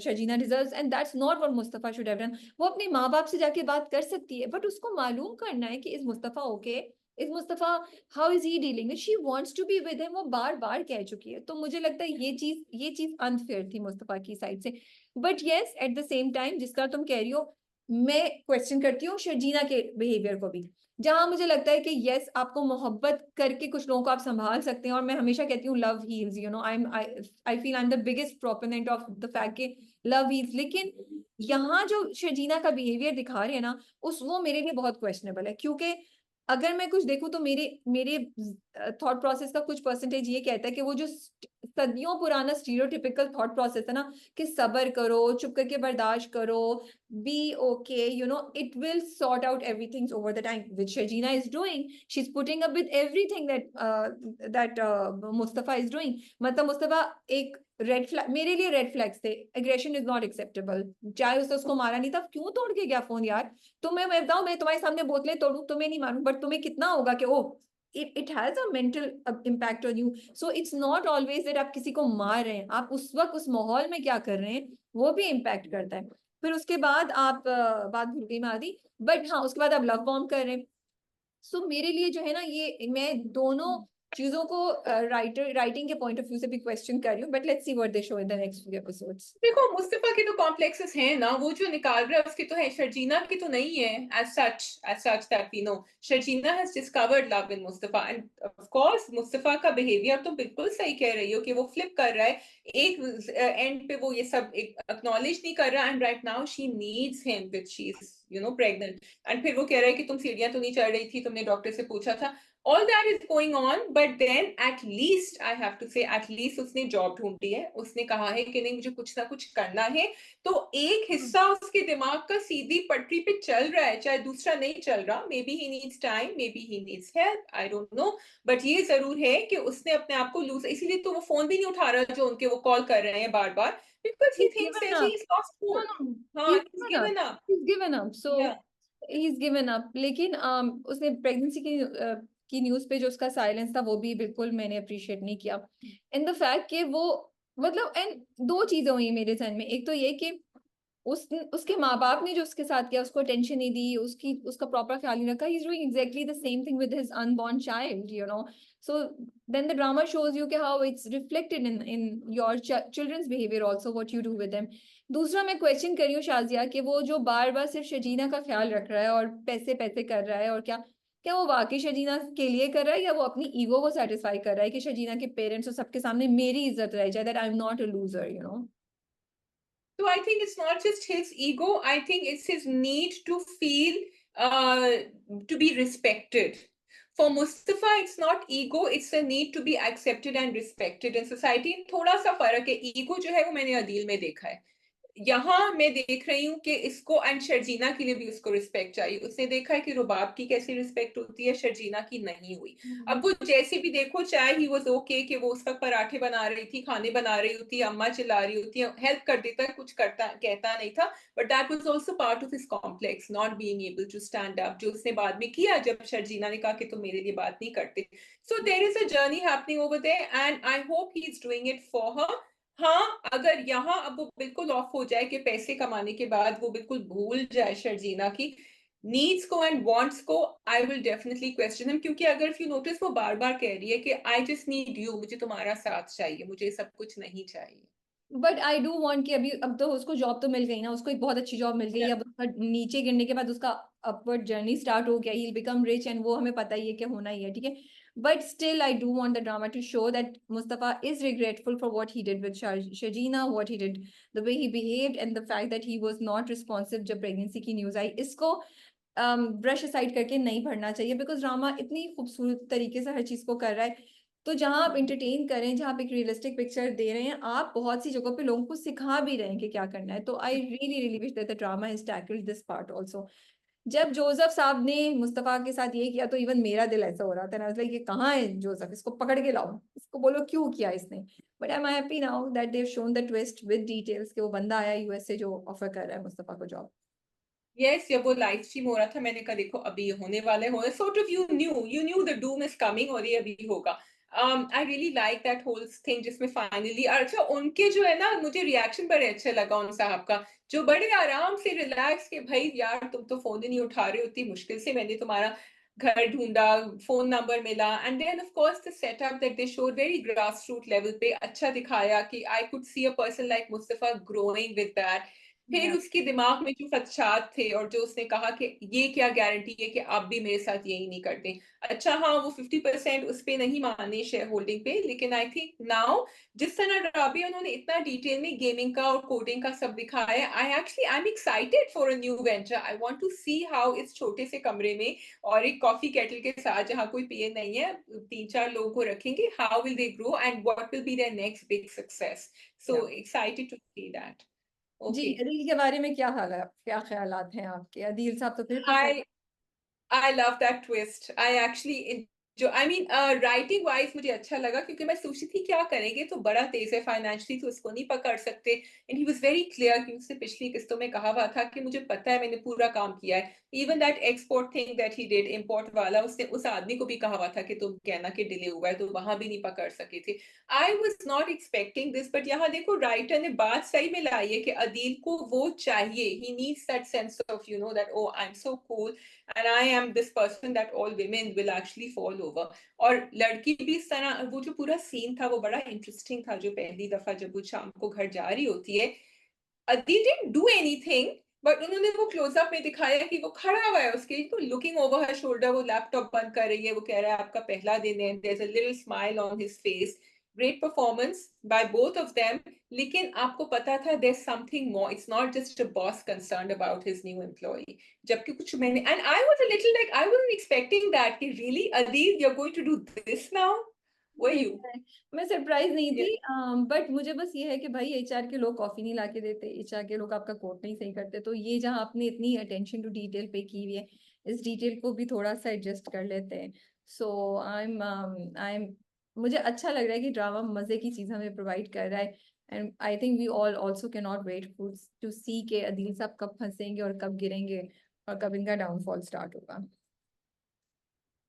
Sharjeena deserves and that's not what Mustafa should have done. वो अपने माँ बाप से जाके बात कर सकती है, बट उसको मालूम करना है कि is Mustafa okay, is Mustafa, how is he dealing with, she wants to be with him, वो बार बार कह चुकी है। तो मुझे लगता है ये चीज अनफेयर थी मुस्तफा की साइड से। But yes, at the same time, जिस तरह तुम कह रही हो, मैं क्वेश्चन करती हूँ शर्जीना के बिहेवियर को भी, जहां मुझे लगता है कि यस, आपको मोहब्बत करके कुछ लोगों को आप संभाल सकते हैं, और मैं हमेशा कहती हूँ love heels, you know, I feel I am the biggest proponent of the fact कि लव हील्स, लेकिन यहाँ जो शर्जीना का बिहेवियर दिखा रहे हैं ना, वो मेरे लिए बहुत क्वेश्चनेबल है, क्योंकि अगर मैं कुछ देखूं तो मेरे मेरे थॉट प्रोसेस का कुछ परसेंटेज ये कहता है कि वो जो सदियों पुराना स्टीरियोटिपिकल थॉट प्रोसेस है ना, कि सब्र करो, चुप करके बर्दाश्त करो, be okay, you know, it will sort out everything over the time, which Sharjeena is doing. She is putting up with everything that Mustafa is doing. मतलब मुस्तफा एक रेड फ्लैग, मेरे लिए रेड फ्लैग्स थे, एग्रेशन इज नॉट एक्सेप्टेबल, चाहे उसको मारा नहीं था, क्यों तोड़ के गया फोन यार? तुम्हें मैं बताऊं, मैं तुम्हारे सामने बोतलें तोड़ू, तुम्हें नहीं मारूं, बट तुम्हें कितना होगा कि ओ, it has a mental impact on you. So it's not always that आप किसी को मार रहे हैं, आप उस वक्त उस माहौल में क्या कर रहे हैं वो भी इम्पैक्ट करता है। फिर उसके बाद आप बात भूल गई मैं आदि, बट हाँ, उसके बाद आप लव बॉम्ब कर रहे हैं। सो मेरे लिए जो है ना, ये मैं दोनों चीजों को राइटिंग के पॉइंट ऑफ व्यू से भी क्वेश्चन कर रही हूँ, but let's see what they show in the next few episodes. देखो मुस्तफा के तो कॉम्प्लेक्सेस हैं ना, वो जो निकाल रहा है उसके तो है, शर्जीना की तो नहीं है as such that we know. Sharjeena has discovered love in Mustafa and of course Mustafa का बिहेवियर तो बिल्कुल सही कह रही हो कि वो फ्लिप कर रहा है, एक एंड पे वो ये सब एक्नॉलेज नहीं कर रहा, and right now she needs him with she is pregnant, and फिर वो कह रहा है कि तुम सीढ़ियां तो नहीं चढ़ रही थी, तुमने डॉक्टर से पूछा था। All that is going on, but then at least I have to say, at least उसने जॉब ढूंढी है, उसने कहा है कि नहीं मुझे कुछ ना कुछ करना है, तो एक हिस्सा उसके दिमाग का सीधी पटरी पे चल रहा है, चाहे दूसरा नहीं चल रहा। May be he needs time, may be he needs help, I don't no, but ये जरूर है कि उसने अपने आप को लूज, इसीलिए तो वो फोन भी नहीं उठा रहा जो उनके वो कॉल कर रहे हैं बार बार, because he thinks that he is lost No, hope. no, हाँ, he's he's given up. given up. He's given up. So Yeah. he's given up. लेकिन उसने प्रेगनेंसी की न्यूज पे जो उसका साइलेंस था, वो भी बिल्कुल मैंने अप्रिशिएट नहीं किया। इन द फैक्ट कि वो, मतलब, एंड दो चीजें हुई मेरे जहन में, एक तो ये कि उसके माँ बाप ने जो उसके साथ किया, उसको अटेंशन नहीं दी, उसका प्रॉपर ख्याल नहीं रखा, he is doing exactly the same thing with his unborn child, you know. So then the drama shows you कि how it's reflected in your children's behaviour also, what you do with them. दूसरा मैं question करी हूँ शाजिया कि वो जो बार बार सिर्फ शजीना का ख्याल रख रहा है और पैसे पैसे कर रहा है, और क्या क्या वो वाकई शजीना के लिए कर रहा है, या वो अपनी ईगो को सेटिस्फाई कर रहा है कि शजीना के पेरेंट्स और सबके सामने मेरी इज्जत रह जाए, that I am not a loser, you know. So I think it's not just his ego. I think it's his need to feel uh, to be respected. For Mustafa, it's not ego. It's a need to be accepted and respected in society. थोड़ा सा फर्क है. Ego जो है वो मैंने अदील में देखा है. यहाँ मैं देख रही हूँ कि इसको एंड शर्जीना के लिए भी उसको रिस्पेक्ट चाहिए. उसने देखा है कि रुबाब की कैसी रिस्पेक्ट होती है, शर्जीना की नहीं हुई. अब वो जैसे भी देखो, चाहे ही वाज ओके कि वो उस वक्त पराठे बना रही थी, खाने बना रही होती, अम्मा चिल्ला रही होती, हेल्प कर देता, कुछ करता कहता नहीं था, but that was also part of his complex, not being able to stand up, जो उसने बाद में किया जब शर्जीना ने कहा कि तुम मेरे लिए बात नहीं करते. So there is a journey happening over there and I hope he is doing it for her. हाँ, अगर यहाँ अब वो बिल्कुल ऑफ हो जाए कि पैसे कमाने के बाद वो बिल्कुल भूल जाए शर्जीना की नीड्स को एंड वांट्स को, I will definitely question him. क्योंकि अगर इफ यू नोटिस वो बार बार कह रही है कि आई जस्ट नीड यू, मुझे तुम्हारा साथ चाहिए, मुझे सब कुछ नहीं चाहिए. बट आई डू वांट कि अभी अब तो उसको जॉब तो मिल गई ना, उसको एक बहुत अच्छी जॉब मिल गई, अब उसका नीचे गिरने के बाद उसका अपवर्ड जर्नी स्टार्ट हो गया, ही बिकम रिच, एंड वो हमें पता ही है कि होना ही है, ठीक है. But still I do want the drama to show that Mustafa is regretful for what he did with Shajeena, what he did, the way he behaved, and the fact that he was not responsive जब pregnancy की news आई. इसको brush aside करके नहीं पढ़ना चाहिए, because drama इतनी खूबसूरत तरीके से हर चीज को कर रहा है. तो जहां आप इंटरटेन करें, जहां आप एक रियलिस्टिक पिक्चर दे रहे हैं, आप बहुत सी जगहों पे लोगों को सिखा भी रहे हैं कि क्या करना है. तो I really really wish that the drama has tackled this part also. जब जोसेफ साहब ने मुस्तफा के साथ ये किया तो इवन मेरा दिल ऐसा हो रहा था ना, लाइक ये कहाँ है जोसेफ, इसको पकड़ के लाओ, इसको बोलो क्यों किया इसने. But I am happy now that they have shown the twist with details कि वो बंदा आया यूएस से जो ऑफर कर रहा है मुस्तफा को जॉब. यस, जब वो लाइव स्ट्रीम हो रहा था मैंने कहा देखो अभी ये होने वाले हो, sort of you knew the doom is coming और ये अभी होगा. I really like that whole thing जिसमें फाइनली, अच्छा उनके जो है ना, मुझे रिएक्शन बड़े अच्छे लगा उन साहब का, जो बड़े आराम से रिलैक्स के भाई यार तुम तो फोन ही नहीं उठा रही होती, मुश्किल से मैंने तुम्हारा घर ढूंढा, फोन नंबर मिला, and then of course the setup that they showed very grass root level पे अच्छा दिखाया कि I could see a person like Mustafa growing with that. फिर Yeah. उसके दिमाग में जो खदशात थे और जो उसने कहा कि ये क्या गारंटी है कि आप भी मेरे साथ यही नहीं करते. अच्छा हाँ, वो 50% उस पे नहीं माने शेयर होल्डिंग पे, लेकिन आई थिंक नाउ जिस तरह राबिया उन्होंने इतना डिटेल में गेमिंग का और कोडिंग का सब दिखाया, I am excited for a new venture. I want to see how इस छोटे से कमरे में और एक कॉफी केटल के साथ जहाँ कोई पिए नहीं है, 3-4 लोगों को रखेंगे, how will they grow and what will be there next big success. Yeah. So excited to see that. जी, ओके. अदील के बारे में क्या ख्यालात हैं आपके? अदील साहब तो फिर पकड़. I love that twist. I actually जो आई मीन राइटिंग वाइज मुझे अच्छा लगा क्योंकि मैं सोची थी क्या करेंगे, तो बड़ा तेज है फाइनेंशियली तो उसको नहीं पकड़ सकते, and he was very clear कि उसने पिछली किस्तों में कहा हुआ था कि मुझे पता है मैंने पूरा काम किया है. Even that export thing that he did, import वाला, उसने उस आदमी को भी कहा हुआ था कि तुम कहना कि डिले हुआ है, तो वहां भी नहीं पकड़ सके थे. I was not expecting this, but यहाँ देखो राइटर ने बात सही में लाई है कि अदील को वो चाहिए, he needs that sense of you know that oh I am so cool and I am this person that all women will actually fall over. और लड़की भी इस तरह, वो जो पूरा सीन था वो बड़ा इंटरेस्टिंग था, जो पहली दफा जब वो शाम को घर जा रही होती है, Aditi didn't do anything, but उन्होंने वो क्लोजअप में दिखाया कि वो खड़ा हुआ है उसके, तो लुकिंग ओवर हर शोल्डर, वो लैपटॉप बंद कर रही है, वो कह रहा है आपका पहला दिन है, there is a little smile on his face. Great performance by both of them. लेकिन आपको पता था there something more, it's not just a boss concerned about his new employ. जबकि कुछ मैंने, and I was a little like I wasn't expecting that कि really Adeel you are going to do this now. वर नहीं, you? मैं surprise नहीं थी, but मुझे बस ये है कि भाई एचआर के लोग कॉफी नहीं लाके देते, एचआर के लोग आपका कोट नहीं सही करते, तो ये जहाँ आपने इतनी अटेंशन टू डिटेल पे की हुई है, इस डिटेल को भी थोड़ा सा एडजस्ट कर लेते हैं. सो आई एम मुझे अच्छा लग रहा है कि ड्रामा मजे की चीज हमें प्रोवाइड कर रहा है. And I think we all also can not wait to see के अदील साहब कब फंसेंगे और कब गिरेंगे और कब इनका डाउनफॉल स्टार्ट होगा.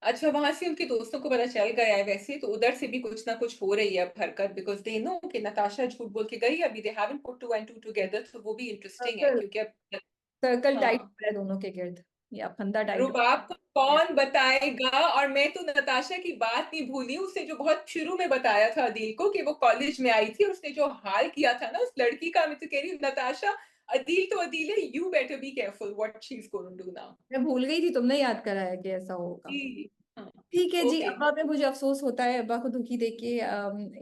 अच्छा, वहां से उनके दोस्तों को पता चल गया है वैसे, तो उधर से भी कुछ ना कुछ हो रही है अब हरकत, बिकॉज दे नो कि नताशा झूठ बोल के गई, अभी they haven't put two and two together, तो वो भी इंटरेस्टिंग है सर्कल क्योंकि अब सर्कल टाइट हाँ, हो रहा है दोनों के गिर्द, या फंदा टाइट हो रुबाब को गया कौन बताएगा। और मैं तो नताशा की बात नहीं भूली, उसने जो बहुत शुरू में बताया था अदील को कि वो कॉलेज में आई थी और उसने जो हाल किया था ना उस लड़की का, मैं तो कह रही हूँ नताशा, अदील तो अदील है, you better be careful what she is going to do now. मैं भूल गई थी, तुमने याद कराया कि ऐसा होगा। जी हाँ। ठीक है जी, ओके। अब्बा पे मुझे अफसोस होता है, अब्बा को दुखी देख के।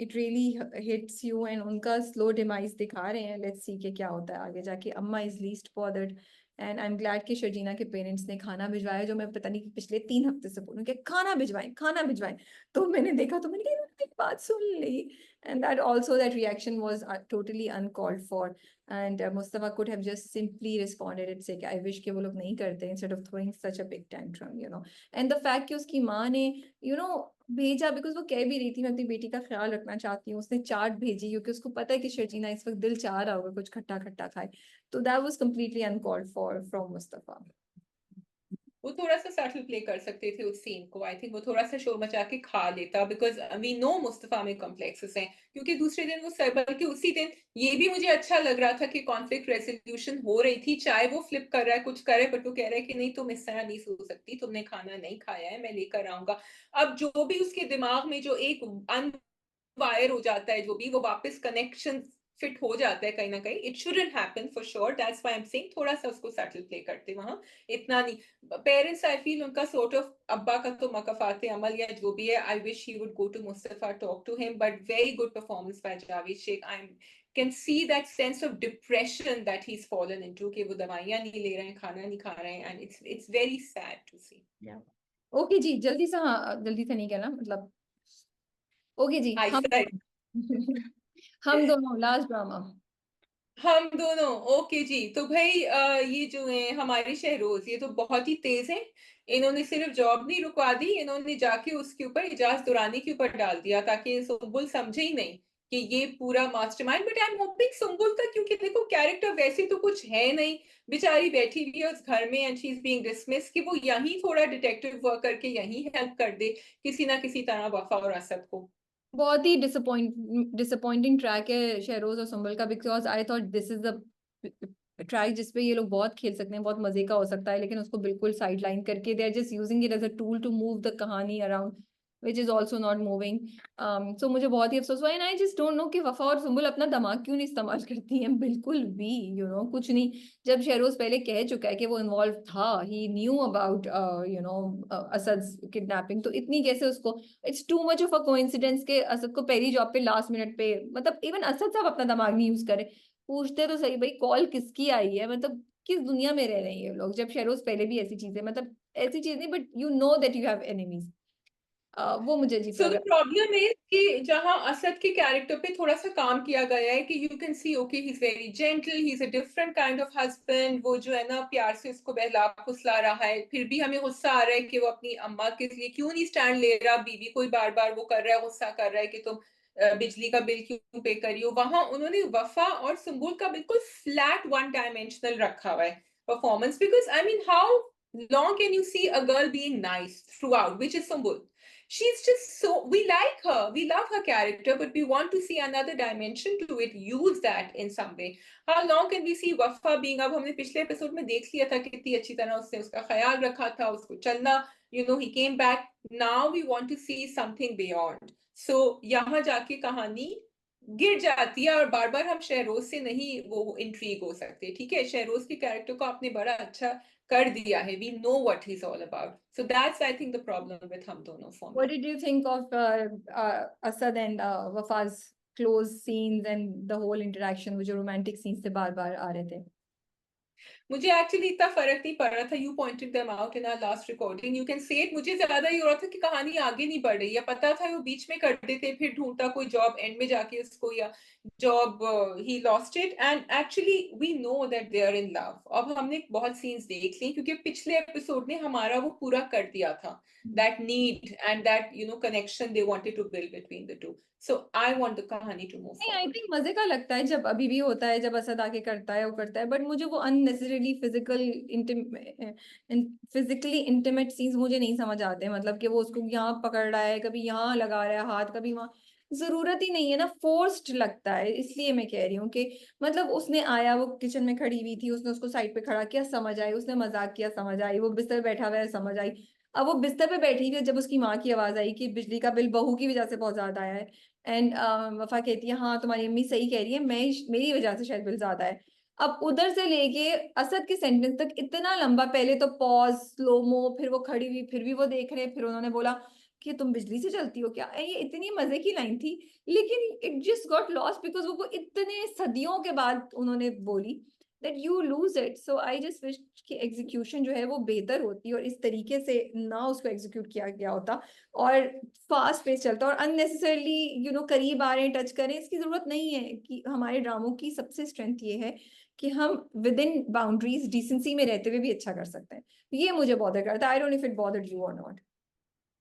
It really hits you, and उनका स्लो डिमाइस दिखा रहे हैं। लेट्स सी के क्या होता है आगे जाके। अम्मा is least bothered, and I am glad कि शर्जीना के पेरेंट्स ने खाना भिजवाया, जो मैं पता नहीं कि पिछले 3 हफ्ते से बोलूँ कि खाना भिजवाएं खाना भिजवाएं। तो मैंने देखा तो मैंने कहा "इन्होंने एक बात सुन ली", and that also that reaction was totally uncalled for. And Mustafa could have just simply responded it's like I wish कि वो लोग नहीं करते, instead of throwing such a big tantrum, you know. And the fact कि उसकी माँ ने भेजा, बिकॉज वो कह भी रही थी मैं अपनी बेटी का ख्याल रखना चाहती हूँ, उसने चाट भेजी क्योंकि उसको पता है कि शर्जीना इस वक्त दिल चाह रहा होगा कुछ खट्टा खट्टा खाए। तो that was completely uncalled for from Mustafa. वो थोड़ा सा सटल प्ले कर सकते थे उस सीन को, आई थिंक वो थोड़ा सा शोर मचा के खा लेता, बिकॉज वी नो मुस्तफा में कॉम्प्लेक्सेस हैं, क्योंकि दूसरे दिन वो बल्कि उसी दिन ये भी मुझे अच्छा लग रहा था कि कॉन्फ्लिक्ट रेजोल्यूशन हो रही थी, चाहे वो फ्लिप कर रहा है कुछ करे, बट वो कह रहा है कि नहीं तुम इस तरह नहीं सो सकती, तुमने खाना नहीं खाया है, मैं लेकर आऊंगा। अब जो भी उसके दिमाग में जो एक वायर हो जाता है, जो भी वो वापस कनेक्शन फिट हो जाता है कहीं ना कहीं, it shouldn't happen for sure, that's why I am saying थोड़ा सा उसको सटल प्ले करते वहां, इतना नहीं। पेरेंट्स आई फील उनका सॉर्ट ऑफ अब्बा का तो मकफाते अमल या जो भी है, I wish he would go to Mustafa talk to him, but very good performance by Javed Sheikh. I am can see that sense of depression that he is fallen into, कि वो दवाइयां नहीं ले रहे हैं, खाना नहीं खा रहे हैं, and it's very sad to see. Okay जी, जल्दी से, हाँ जल्दी से नहीं कहना मतलब। ओके जी, आई हम सेड हम दोनों लास्ट ड्रामा। हम दोनों, ओके जी। तो भाई ये जो है हमारी शहरोज, ये तो बहुत ही तेज है। इन्होंने सिर्फ जॉब नहीं रुकवा दी, इन्होंने जाके उसके ऊपर इजाज दुरानी के ऊपर डाल दिया ताकि सुम्बुल समझे ही नहीं कि ये पूरा mastermind. But I am hoping Sumbul का, क्योंकि देखो कैरेक्टर वैसे तो कुछ है नहीं, बेचारी बैठी हुई है उस घर में and she is being dismiss, कि वो यहीं थोड़ा डिटेक्टिव वर्क करके यहीं हेल्प कर दे किसी ना किसी तरह वफा और असद को। बहुत ही डिसअपॉइंटिंग ट्रैक है शहरोज और संभल का, because I thought this is the track जिसपे ये लोग बहुत खेल सकते हैं, बहुत मजे का हो सकता है, लेकिन उसको बिल्कुल साइड लाइन करके they are just using it as a tool to move the कहानी around, which is also not moving. So मुझे बहुत ही अफसोस हुआ, and I just don't know कि वफा और सुम्बुल अपना दिमाग क्यों नहीं इस्तेमाल करती हैं बिल्कुल भी, कुछ नहीं। जब शहरोज पहले कह चुका है कि वो इन्वॉल्व था, ही न्यू अबाउट असद किडनैपिंग, तो इतनी कैसे उसको, it's too much of a coincidence के असद को पहली जॉब पे लास्ट मिनट पे, मतलब इवन असद साहब अपना दिमाग नहीं यूज करे। पूछते तो सही भाई कॉल किसकी आई है, मतलब किस दुनिया में रह रहे हैं ये लोग, जब शहरोज पहले भी ऐसी चीजें, मतलब ऐसी चीज नहीं, but you know that you have enemies. वो मुझे अजीब सो लग द रहा प्रॉब्लम इज कि जहां असद के कैरेक्टर पे थोड़ा सा काम किया गया है, कि you can C okay he is very gentle, he is a different kind of husband, वो जो है ना प्यार से उसको बहला फुसला रहा है, फिर भी हमें गुस्सा आ रहा है कि वो अपनी अम्मा के लिए क्यों नहीं स्टैंड ले रहा, बीवी को ही बार बार वो कर रहा है, गुस्सा कर रहा है कि तुम बिजली का बिल क्यों पे करियो। वहां उन्होंने वफा और सुम्बुल का बिल्कुल फ्लैट वन डायमेंशनल रखा हुआ है performance, because I mean how long can you see a girl being nice throughout, which is Sumbul? She's just so, we like her, we love her character, but we want to see another dimension to it, use that in some way. How long can we see Wafa being, अब हमने पिछले episode में देख लिया था कितनी अच्छी तरह उसने उसका ख्याल रखा था, उसको चलना, he came back. Now we want to see something beyond. So यहाँ जाके कहानी गिर जाती है, और बार बार हम शहरोज से नहीं वो इंट्रीग हो सकते। ठीक है, शहरोज के कैरेक्टर को आपने बड़ा अच्छा कर दिया है, we know what he is all about, so that's I think the problem with हम दोनों for What me. did you think of Asad and Wafa's close scenes and the whole interaction, वो जो romantic scenes थे बार बार आ रहे थे? मुझे actually इतना फर्क नहीं पड़ रहा था, you pointed them out in our last recording, you can say it, मुझे ज्यादा ये हो रहा था कि कहानी आगे नहीं बढ़ रही है, पता था वो बीच में कर देते फिर ढूंढता कोई जॉब एंड में जाके उसको, या job, he lost it, and actually we know that they are in love. अब हमने बहुत scenes देख ली क्योंकि पिछले एपिसोड ने हमारा वो पूरा कर दिया था, that need and that connection they wanted to build between the two. So I want the कहानी to move नहीं, आई forward. थिंक मजे का लगता है जब अभी भी होता है, जब असद आके करता है वो करता है, बट मुझे वो अननेसेसरीली फिजिकली इंटीमेट सीन्स मुझे नहीं समझ आते, मतलब कि वो उसको यहाँ पकड़ रहा है, कभी यहाँ लगा रहा है हाथ, कभी वहां, जरूरत ही नहीं है ना, फोर्स्ड लगता है। इसलिए मैं कह रही हूँ कि मतलब उसने आया, वो किचन में खड़ी हुई थी, उसने उसको साइड पे खड़ा किया, समझ आई, उसने मजाक किया, समझ आई, वो बिस्तर पे बैठा हुआ है, समझ आई। अब वो बिस्तर पे बैठी हुई है, जब उसकी माँ की आवाज आई कि बिजली का बिल बहू की वजह से बहुत ज्यादा आया है, एंड वफा कहती है हाँ तुम्हारी अम्मी सही कह रही है, मैं मेरी वजह से शायद बिल ज्यादा है। अब उधर से लेके असद के सेंटेंस तक इतना लंबा, पहले तो पॉज, स्लोमो, फिर वो खड़ी हुई, फिर भी वो देख रहे, फिर उन्होंने बोला कि तुम बिजली से चलती हो क्या, ये इतनी मजे की लाइन थी, लेकिन it just got lost because वो इतने सदियों के बाद उन्होंने बोली that you lose it. So I just wish कि एग्जीक्यूशन जो है वो बेहतर होती और इस तरीके से ना उसको एग्जीक्यूट किया गया होता, और फास्ट पेस चलता, और अननेसेसरली करीब आ रहे हैं, टच करें, इसकी जरूरत नहीं है। कि हमारे ड्रामों की सबसे स्ट्रेंथ ये है कि हम विद इन बाउंड्रीज डिसेंसी में रहते हुए भी अच्छा कर सकते हैं। ये मुझे बॉदर करता है। आई don't know if it bothered you और नॉट।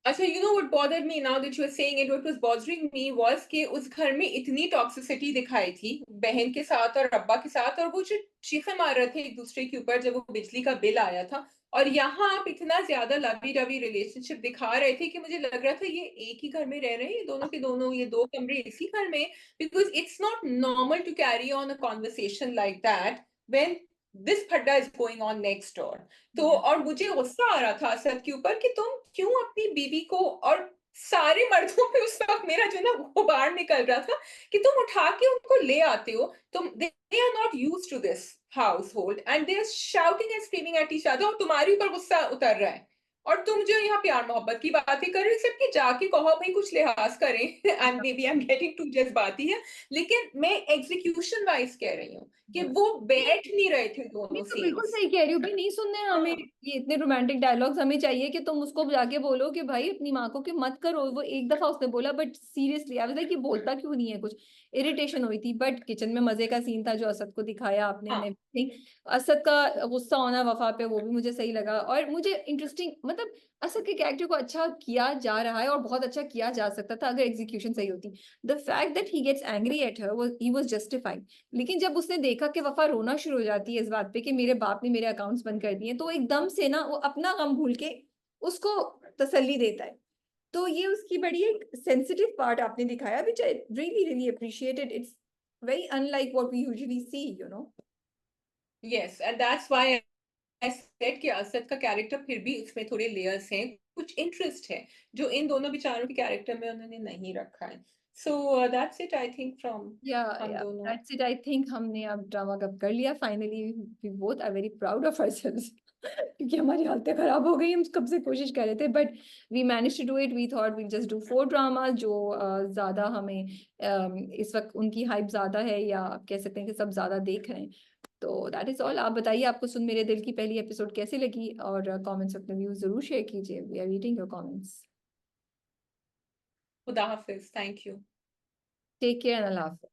अच्छा, what bothered me now that you were saying it, what was bothering me was कि उस घर में इतनी टॉक्सिसिटी दिखाई थी बहन के साथ और अब्बा के साथ, और वो जो चीखें मार रहे थे एक दूसरे के ऊपर जब वो बिजली का बिल आया था, और यहाँ आप इतना ज्यादा लवी डवी रिलेशनशिप दिखा रहे थे कि मुझे लग रहा था ये एक ही घर में रह रहे हैं, ये दोनों के दोनों, ये दो कमरे इसी घर में, because it's not normal to carry on a conversation like that when this फड्डा is going on next door. तो और मुझे गुस्सा आ रहा था असद के ऊपर कि तुम क्यों अपनी बीवी को, और सारे मर्दों पे उस वक्त मेरा जो ना गुबार निकल रहा था कि तुम उठा के उनको ले आते हो, तुम they are not used to this household and they are shouting and screaming at each other, और तुम्हारे ऊपर गुस्सा उतर रहा है, और तुम जो यहाँ प्यार मोहब्बत की बातें कर रहे हो, सबकी जाके कहो भाई कुछ लिहाज करें। And maybe I am getting too जज्बाती है, लेकिन मैं एग्जीक्यूशन वाइज कह रही हूँ कि वो बैठ नहीं रहे थे नहीं दोनों तो बिल्कुल सीन्स। सही कह रही हूँ भाई, नहीं सुनने हैं हमें हाँ ये इतने रोमांटिक डायलॉग्स, हमें चाहिए कि तुम उसको जाके बोलो कि भाई अपनी माँ को कि मत करो। वो एक दफा उसने बोला, but seriously I was like कि बोलता क्यों नहीं है, कुछ इरिटेशन हुई थी। बट किचन में मजे का सीन था जो असद को दिखाया आपने, एंड हाँ एवरीथिंग, असद का गुस्सा होना वफा पे वो भी मुझे सही लगा, और मुझे इंटरेस्टिंग, मतलब असद के कैरेक्टर को अच्छा किया जा रहा है और बहुत अच्छा किया जा सकता था अगर एग्जीक्यूशन सही होती। The fact that he gets angry at her he was justified, लेकिन जब उसने देखा कि वफा रोना शुरू हो जाती है इस बात पे कि मेरे बाप ने मेरे अकाउंट्स बंद कर दिए, तो एकदम से ना वो अपना गम भूल के उसको तसल्ली देता है। तो ये उसकी बड़ी एक सेंसिटिव पार्ट आपने दिखाया, which I really really appreciated. It's very unlike what we usually see. Yes, and that's why I said कि असद का कैरेक्टर फिर भी इसमें थोड़े लेयर्स हैं, कुछ इंटरेस्ट है जो इन दोनों बेचारों के कैरेक्टर में उन्होंने नहीं रखा है। So that's it I think from या हम या दोनों। That's it. आई थिंक हमने अब ड्रामा कब कर लिया finally. We both are very proud of ourselves क्योंकि हमारी हालतें खराब हो गई, हम कब से कोशिश कर रहे थे, but we manage to do it. We thought we just do 4 dramas जो ज्यादा हमें इस वक्त उनकी हाइप ज्यादा है, या आप कह सकते हैं कि सब ज्यादा देख रहे हैं। तो दैट इज ऑल। आप बताइए आपको सुन मेरे दिल की पहली एपिसोड कैसी लगी, और कमेंट्स अपने व्यूज जरूर शेयर कीजिए। We are reading your comments. खुदा हाफिज, thank you. Take care and Allah हाफिज़।